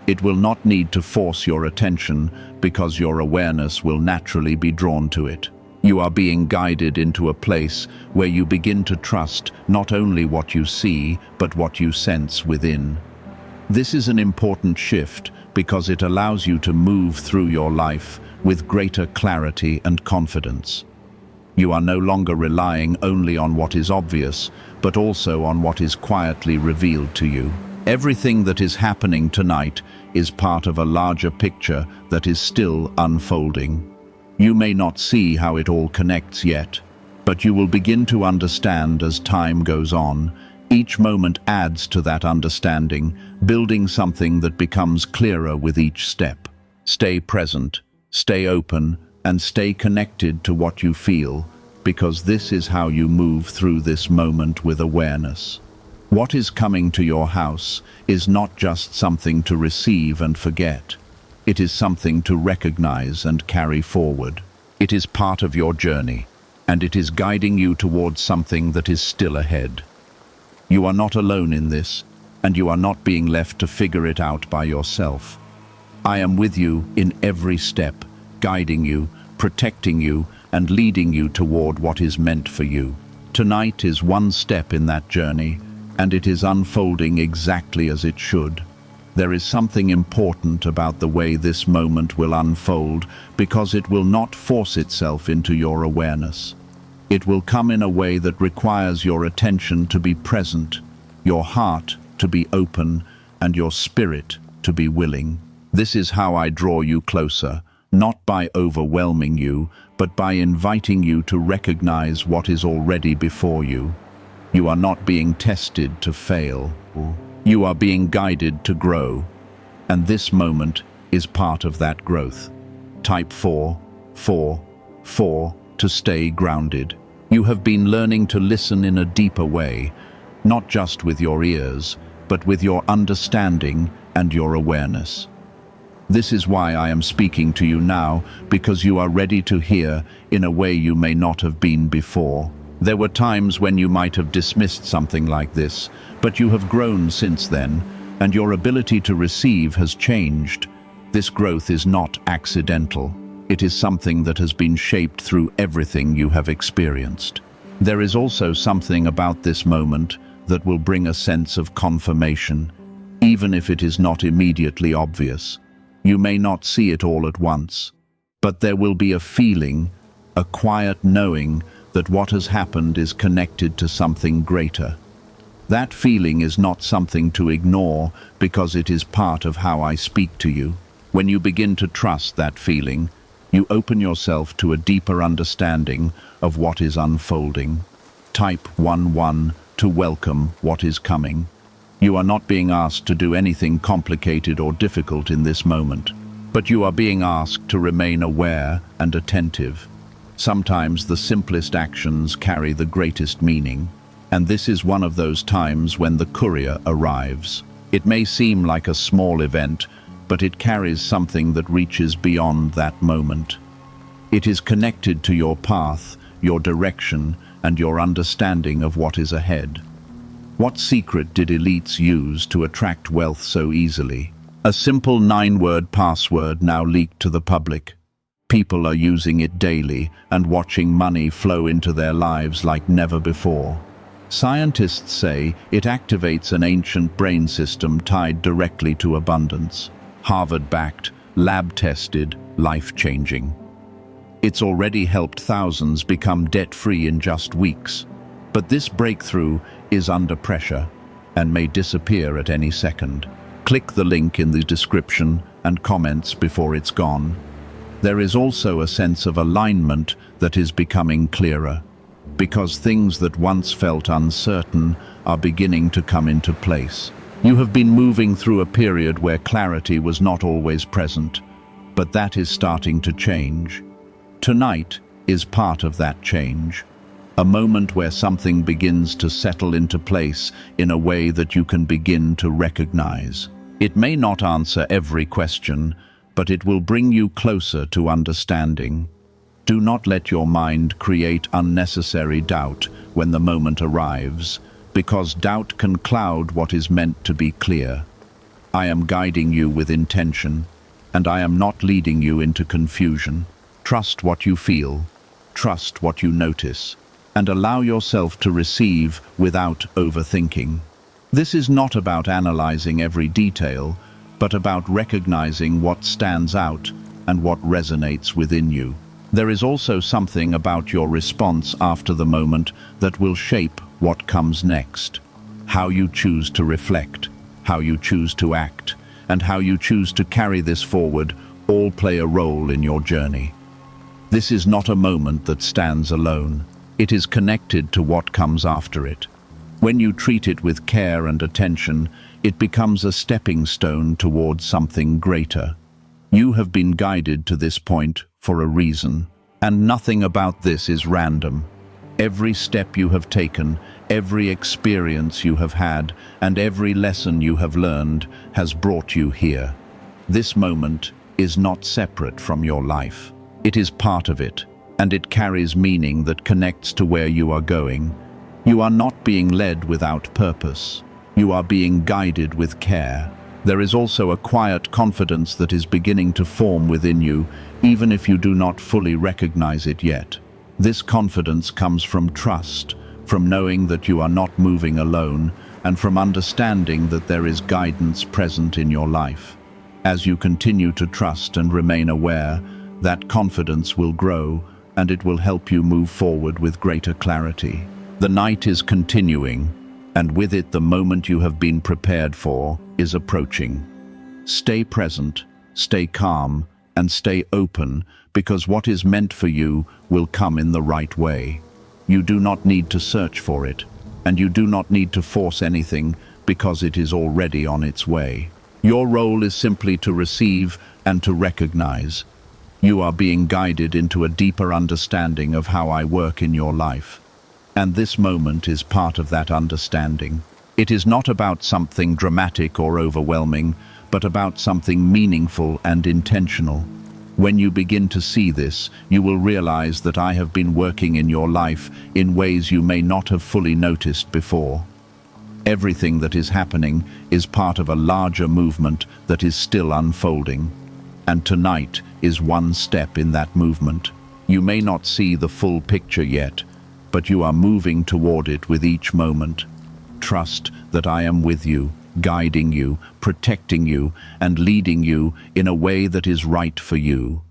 It will not need to force your attention because your awareness will naturally be drawn to it. You are being guided into a place where you begin to trust not only what you see, but what you sense within. This is an important shift because it allows you to move through your life with greater clarity and confidence. You are no longer relying only on what is obvious, but also on what is quietly revealed to you. Everything that is happening tonight is part of a larger picture that is still unfolding. You may not see how it all connects yet, but you will begin to understand as time goes on. Each moment adds to that understanding, building something that becomes clearer with each step. Stay present, stay open, and stay connected to what you feel, because this is how you move through this moment with awareness. What is coming to your house is not just something to receive and forget. It is something to recognize and carry forward. It is part of your journey, and it is guiding you towards something that is still ahead. You are not alone in this, and you are not being left to figure it out by yourself. I am with you in every step, guiding you, protecting you, and leading you toward what is meant for you. Tonight is one step in that journey, and it is unfolding exactly as it should. There is something important about the way this moment will unfold because it will not force itself into your awareness. It will come in a way that requires your attention to be present, your heart to be open, and your spirit to be willing. This is how I draw you closer, not by overwhelming you, but by inviting you to recognize what is already before you. You are not being tested to fail. You are being guided to grow, and this moment is part of that growth. Type 4, 4, 4 to stay grounded. You have been learning to listen in a deeper way, not just with your ears, but with your understanding and your awareness. This is why I am speaking to you now, because you are ready to hear in a way you may not have been before. There were times when you might have dismissed something like this, but you have grown since then, and your ability to receive has changed. This growth is not accidental. It is something that has been shaped through everything you have experienced. There is also something about this moment that will bring a sense of confirmation, even if it is not immediately obvious. You may not see it all at once, but there will be a feeling, a quiet knowing that what has happened is connected to something greater. That feeling is not something to ignore because it is part of how I speak to you. When you begin to trust that feeling, you open yourself to a deeper understanding of what is unfolding. Type 11 to welcome what is coming. You are not being asked to do anything complicated or difficult in this moment, but you are being asked to remain aware and attentive. Sometimes the simplest actions carry the greatest meaning, and this is one of those times when the courier arrives. It may seem like a small event, but it carries something that reaches beyond that moment. It is connected to your path, your direction, and your understanding of what is ahead. What secret did elites use to attract wealth so easily? A simple 9-word password now leaked to the public. People are using it daily and watching money flow into their lives like never before. Scientists say it activates an ancient brain system tied directly to abundance. Harvard-backed, lab-tested, life-changing. It's already helped thousands become debt-free in just weeks. But this breakthrough is under pressure and may disappear at any second. Click the link in the description and comments before it's gone. There is also a sense of alignment that is becoming clearer, because things that once felt uncertain are beginning to come into place. You have been moving through a period where clarity was not always present, but that is starting to change. Tonight is part of that change, a moment where something begins to settle into place in a way that you can begin to recognize. It may not answer every question, but it will bring you closer to understanding. Do not let your mind create unnecessary doubt when the moment arrives, because doubt can cloud what is meant to be clear. I am guiding you with intention, and I am not leading you into confusion. Trust what you feel, trust what you notice, and allow yourself to receive without overthinking. This is not about analyzing every detail, but about recognizing what stands out and what resonates within you. There is also something about your response after the moment that will shape what comes next. How you choose to reflect, how you choose to act, and how you choose to carry this forward all play a role in your journey. This is not a moment that stands alone. It is connected to what comes after it. When you treat it with care and attention, it becomes a stepping stone towards something greater. You have been guided to this point for a reason, and nothing about this is random. Every step you have taken, every experience you have had, and every lesson you have learned has brought you here. This moment is not separate from your life. It is part of it, and it carries meaning that connects to where you are going. You are not being led without purpose. You are being guided with care. There is also a quiet confidence that is beginning to form within you, even if you do not fully recognize it yet. This confidence comes from trust, from knowing that you are not moving alone, and from understanding that there is guidance present in your life. As you continue to trust and remain aware, that confidence will grow, and it will help you move forward with greater clarity. The night is continuing, and with it the moment you have been prepared for is approaching. Stay present, stay calm, and stay open, because what is meant for you will come in the right way. You do not need to search for it, and you do not need to force anything, because it is already on its way. Your role is simply to receive and to recognize. You are being guided into a deeper understanding of how I work in your life. And this moment is part of that understanding. It is not about something dramatic or overwhelming, but about something meaningful and intentional. When you begin to see this, you will realize that I have been working in your life in ways you may not have fully noticed before. Everything that is happening is part of a larger movement that is still unfolding. And tonight is one step in that movement. You may not see the full picture yet, but you are moving toward it with each moment. Trust that I am with you, guiding you, protecting you, and leading you in a way that is right for you.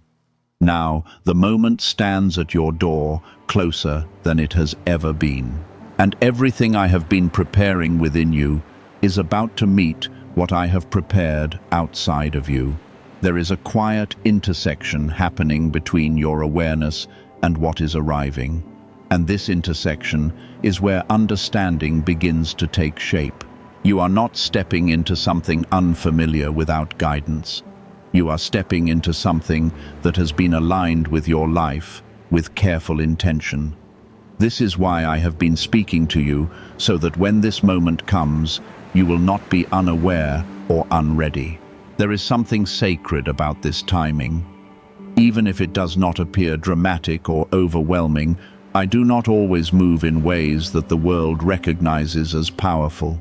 Now, the moment stands at your door, closer than it has ever been. And everything I have been preparing within you is about to meet what I have prepared outside of you. There is a quiet intersection happening between your awareness and what is arriving. And this intersection is where understanding begins to take shape. You are not stepping into something unfamiliar without guidance. You are stepping into something that has been aligned with your life with careful intention. This is why I have been speaking to you, so that when this moment comes, you will not be unaware or unready. There is something sacred about this timing. Even if it does not appear dramatic or overwhelming, I do not always move in ways that the world recognizes as powerful.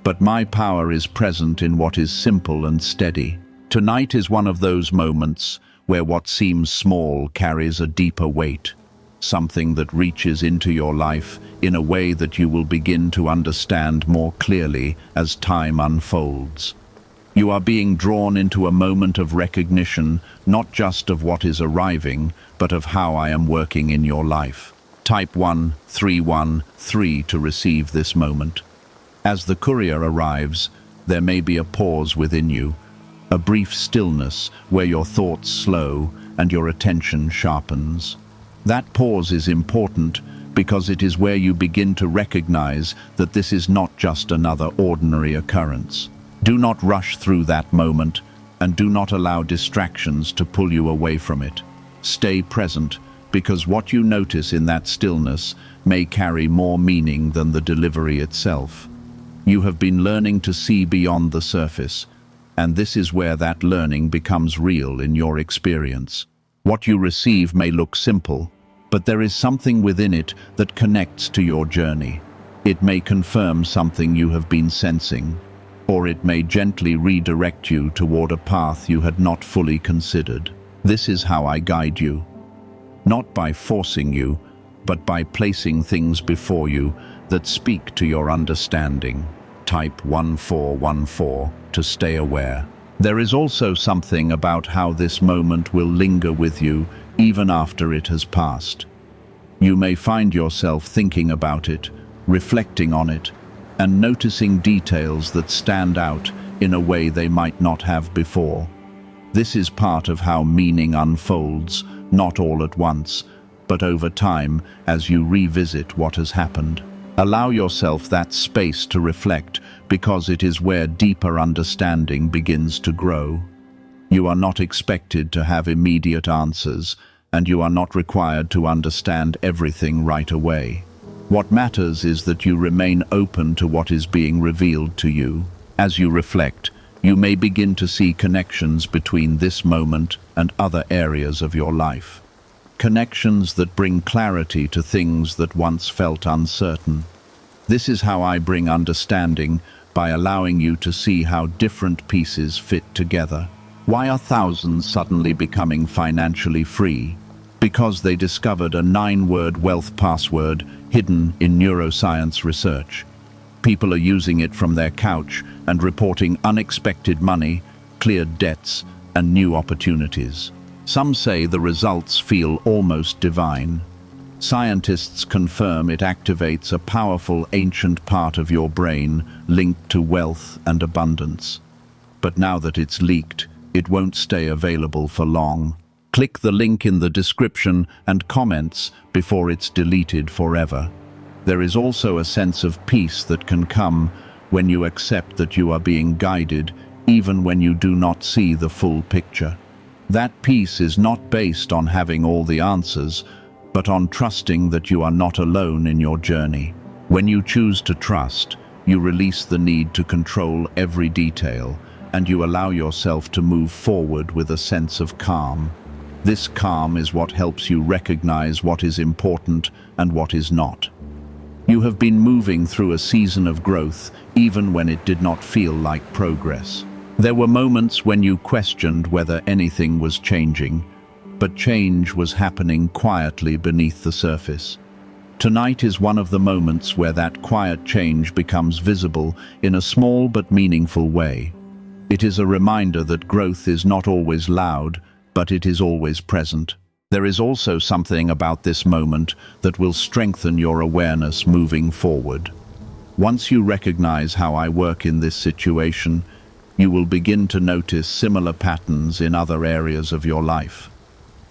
But my power is present in what is simple and steady. Tonight is one of those moments where what seems small carries a deeper weight, something that reaches into your life in a way that you will begin to understand more clearly as time unfolds. You are being drawn into a moment of recognition, not just of what is arriving, but of how I am working in your life. Type 1313 to receive this moment. As the courier arrives, there may be a pause within you, a brief stillness where your thoughts slow and your attention sharpens. That pause is important because it is where you begin to recognize that this is not just another ordinary occurrence. Do not rush through that moment, and do not allow distractions to pull you away from it. Stay present, because what you notice in that stillness may carry more meaning than the delivery itself. You have been learning to see beyond the surface, and this is where that learning becomes real in your experience. What you receive may look simple, but there is something within it that connects to your journey. It may confirm something you have been sensing. or it may gently redirect you toward a path you had not fully considered. This is how I guide you. Not by forcing you, but by placing things before you that speak to your understanding. Type 1414 to stay aware. There is also something about how this moment will linger with you even after it has passed. You may find yourself thinking about it, reflecting on it, and noticing details that stand out in a way they might not have before. This is part of how meaning unfolds, not all at once, but over time as you revisit what has happened. Allow yourself that space to reflect, because it is where deeper understanding begins to grow. You are not expected to have immediate answers, and you are not required to understand everything right away. What matters is that you remain open to what is being revealed to you. As you reflect, you may begin to see connections between this moment and other areas of your life. Connections that bring clarity to things that once felt uncertain. This is how I bring understanding, by allowing you to see how different pieces fit together. Why are thousands suddenly becoming financially free? Because they discovered a 9-word wealth password hidden in neuroscience research. People are using it from their couch and reporting unexpected money, cleared debts, and new opportunities. Some say the results feel almost divine. Scientists confirm it activates a powerful ancient part of your brain linked to wealth and abundance. But now that it's leaked, it won't stay available for long. Click the link in the description and comments before it's deleted forever. There is also a sense of peace that can come when you accept that you are being guided, even when you do not see the full picture. That peace is not based on having all the answers, but on trusting that you are not alone in your journey. When you choose to trust, you release the need to control every detail, and you allow yourself to move forward with a sense of calm. This calm is what helps you recognize what is important and what is not. You have been moving through a season of growth, even when it did not feel like progress. There were moments when you questioned whether anything was changing, but change was happening quietly beneath the surface. Tonight is one of the moments where that quiet change becomes visible in a small but meaningful way. It is a reminder that growth is not always loud, but it is always present. There is also something about this moment that will strengthen your awareness moving forward. Once you recognize how I work in this situation, you will begin to notice similar patterns in other areas of your life.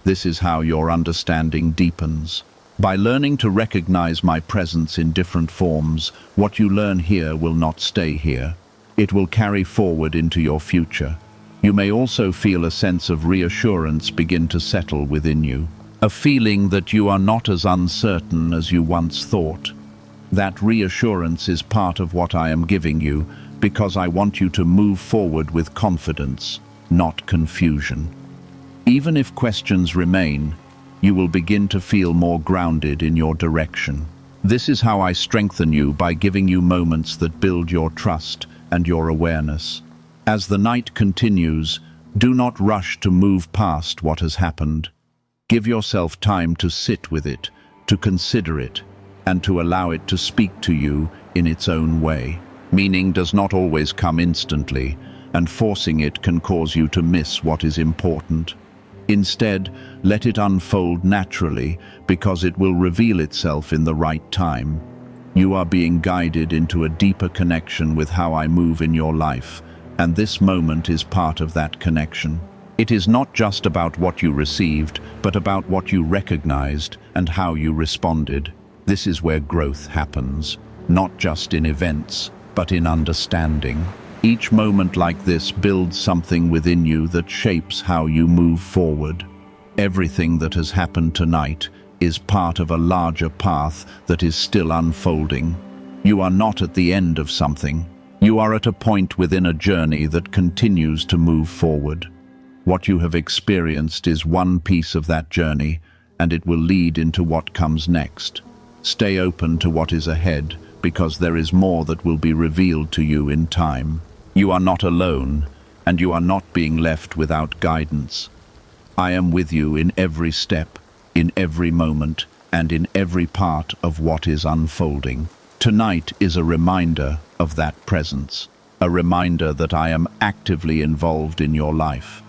This is how your understanding deepens. By learning to recognize my presence in different forms, what you learn here will not stay here. It will carry forward into your future. You may also feel a sense of reassurance begin to settle within you. A feeling that you are not as uncertain as you once thought. That reassurance is part of what I am giving you, because I want you to move forward with confidence, not confusion. Even if questions remain, you will begin to feel more grounded in your direction. This is how I strengthen you, by giving you moments that build your trust and your awareness. As the night continues, do not rush to move past what has happened. Give yourself time to sit with it, to consider it, and to allow it to speak to you in its own way. Meaning does not always come instantly, and forcing it can cause you to miss what is important. Instead, let it unfold naturally, because it will reveal itself in the right time. You are being guided into a deeper connection with how I move in your life, and this moment is part of that connection. It is not just about what you received, but about what you recognized and how you responded. This is where growth happens, not just in events, but in understanding. Each moment like this builds something within you that shapes how you move forward. Everything that has happened tonight is part of a larger path that is still unfolding. You are not at the end of something. You are at a point within a journey that continues to move forward. What you have experienced is one piece of that journey, and it will lead into what comes next. Stay open to what is ahead, because there is more that will be revealed to you in time. You are not alone, and you are not being left without guidance. I am with you in every step, in every moment, and in every part of what is unfolding. Tonight is a reminder of that presence, a reminder that I am actively involved in your life.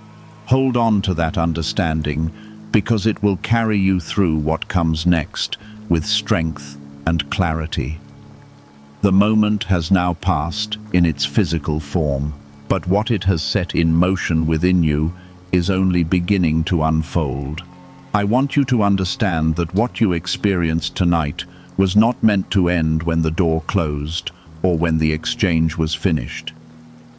Hold on to that understanding, because it will carry you through what comes next with strength and clarity. The moment has now passed in its physical form, but what it has set in motion within you is only beginning to unfold. I want you to understand that what you experienced tonight was not meant to end when the door closed or when the exchange was finished.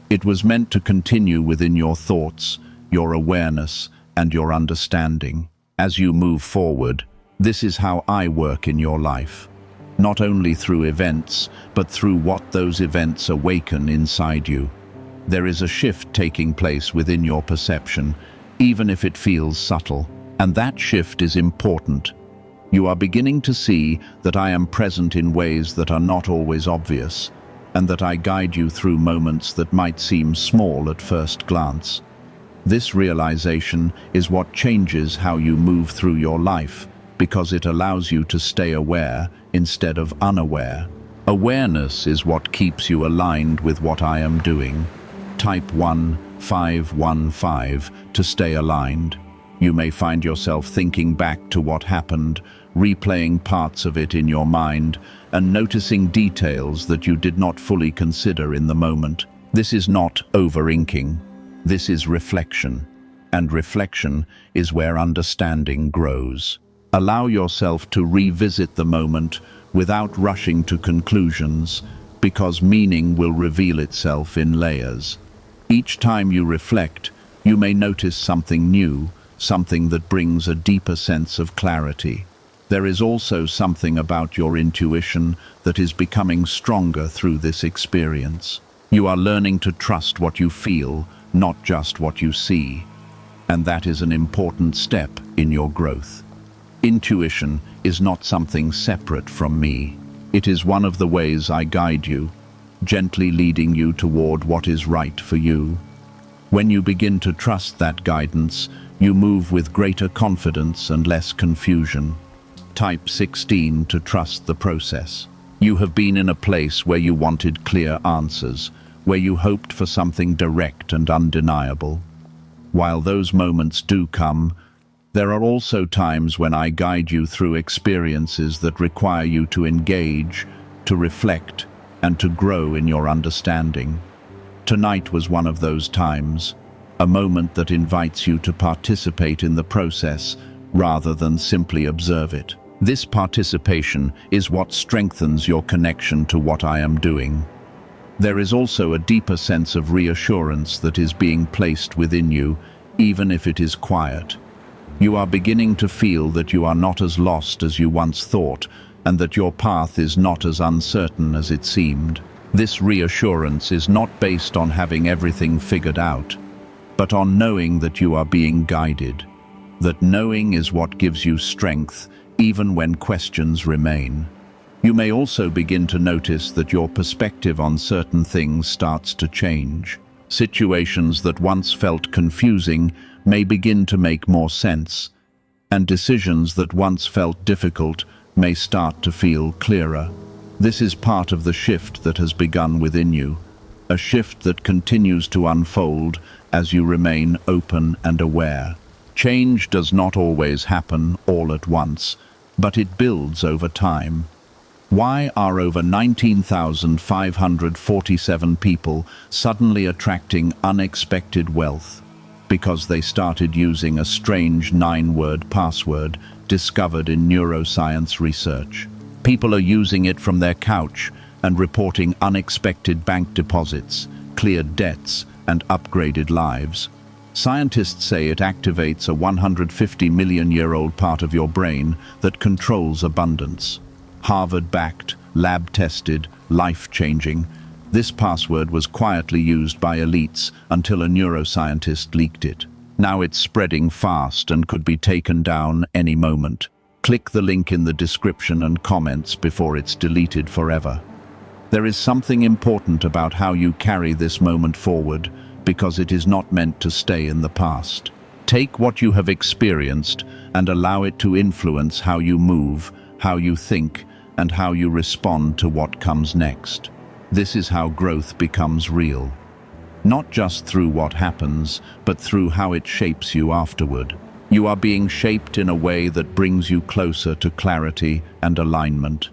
It was meant to continue within your thoughts, your awareness, and your understanding. As you move forward, this is how I work in your life. Not only through events, but through what those events awaken inside you. There is a shift taking place within your perception, even if it feels subtle. And that shift is important. You are beginning to see that I am present in ways that are not always obvious, and that I guide you through moments that might seem small at first glance. This realization is what changes how you move through your life, because it allows you to stay aware instead of unaware. Awareness is what keeps you aligned with what I am doing. Type 1515 to stay aligned. You may find yourself thinking back to what happened, replaying parts of it in your mind, and noticing details that you did not fully consider in the moment. This is not over-inking. This is reflection, and reflection is where understanding grows. Allow yourself to revisit the moment without rushing to conclusions, because meaning will reveal itself in layers. Each time you reflect, you may notice something new, something that brings a deeper sense of clarity. There is also something about your intuition that is becoming stronger through this experience. You are learning to trust what you feel, not just what you see. And that is an important step in your growth. Intuition is not something separate from me. It is one of the ways I guide you, gently leading you toward what is right for you. When you begin to trust that guidance, you move with greater confidence and less confusion. Type 16 to trust the process. You have been in a place where you wanted clear answers, where you hoped for something direct and undeniable. While those moments do come, there are also times when I guide you through experiences that require you to engage, to reflect, and to grow in your understanding. Tonight was one of those times, a moment that invites you to participate in the process rather than simply observe it. This participation is what strengthens your connection to what I am doing. There is also a deeper sense of reassurance that is being placed within you, even if it is quiet. You are beginning to feel that you are not as lost as you once thought, and that your path is not as uncertain as it seemed. This reassurance is not based on having everything figured out, but on knowing that you are being guided. That knowing is what gives you strength, even when questions remain. You may also begin to notice that your perspective on certain things starts to change. Situations that once felt confusing may begin to make more sense, and decisions that once felt difficult may start to feel clearer. This is part of the shift that has begun within you, a shift that continues to unfold as you remain open and aware. Change does not always happen all at once, but it builds over time. Why are over 19,547 people suddenly attracting unexpected wealth? Because they started using a strange 9-word password discovered in neuroscience research. People are using it from their couch and reporting unexpected bank deposits, cleared debts, and upgraded lives. Scientists say it activates a 150-million-year-old part of your brain that controls abundance. Harvard-backed, lab-tested, life-changing, this password was quietly used by elites until a neuroscientist leaked it. Now it's spreading fast and could be taken down any moment. Click the link in the description and comments before it's deleted forever. There is something important about how you carry this moment forward, because it is not meant to stay in the past. Take what you have experienced and allow it to influence how you move, how you think, and how you respond to what comes next. This is how growth becomes real. Not just through what happens, but through how it shapes you afterward. You are being shaped in a way that brings you closer to clarity and alignment.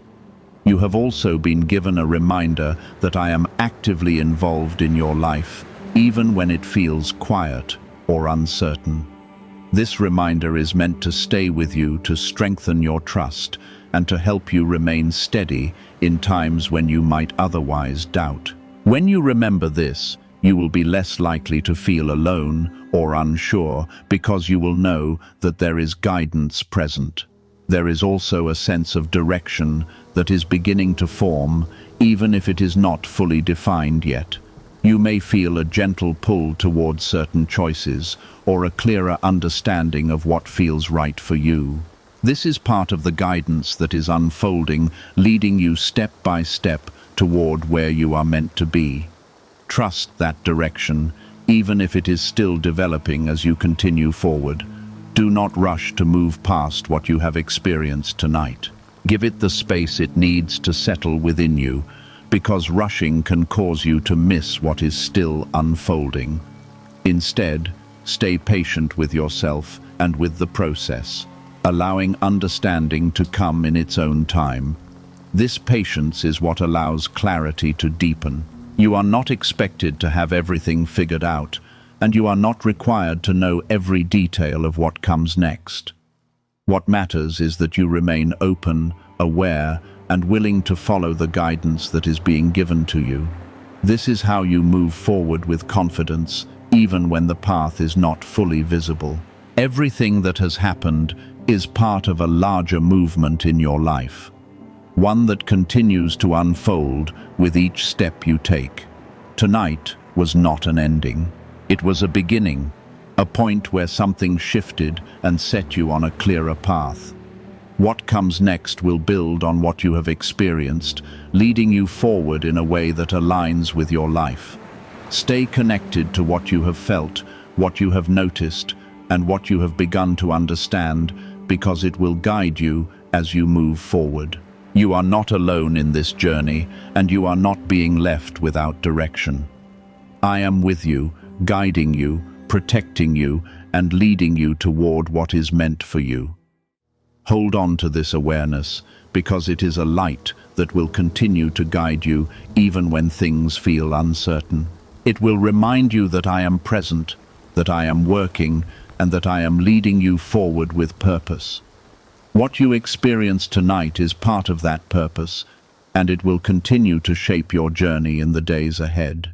You have also been given a reminder that I am actively involved in your life, even when it feels quiet or uncertain. This reminder is meant to stay with you, to strengthen your trust, and to help you remain steady in times when you might otherwise doubt. When you remember this, you will be less likely to feel alone or unsure, because you will know that there is guidance present. There is also a sense of direction that is beginning to form, even if it is not fully defined yet. You may feel a gentle pull towards certain choices, or a clearer understanding of what feels right for you. This is part of the guidance that is unfolding, leading you step by step toward where you are meant to be. Trust that direction, even if it is still developing as you continue forward. Do not rush to move past what you have experienced tonight. Give it the space it needs to settle within you, because rushing can cause you to miss what is still unfolding. Instead, stay patient with yourself and with the process, allowing understanding to come in its own time. This patience is what allows clarity to deepen. You are not expected to have everything figured out, and you are not required to know every detail of what comes next. What matters is that you remain open, aware, and willing to follow the guidance that is being given to you. This is how you move forward with confidence, even when the path is not fully visible. Everything that has happened is part of a larger movement in your life, one that continues to unfold with each step you take. Tonight was not an ending. It was a beginning, a point where something shifted and set you on a clearer path. What comes next will build on what you have experienced, leading you forward in a way that aligns with your life. Stay connected to what you have felt, what you have noticed, and what you have begun to understand, because it will guide you as you move forward. You are not alone in this journey, and you are not being left without direction. I am with you, guiding you, protecting you, and leading you toward what is meant for you. Hold on to this awareness, because it is a light that will continue to guide you even when things feel uncertain. It will remind you that I am present, that I am working, and that I am leading you forward with purpose. What you experience tonight is part of that purpose, and it will continue to shape your journey in the days ahead.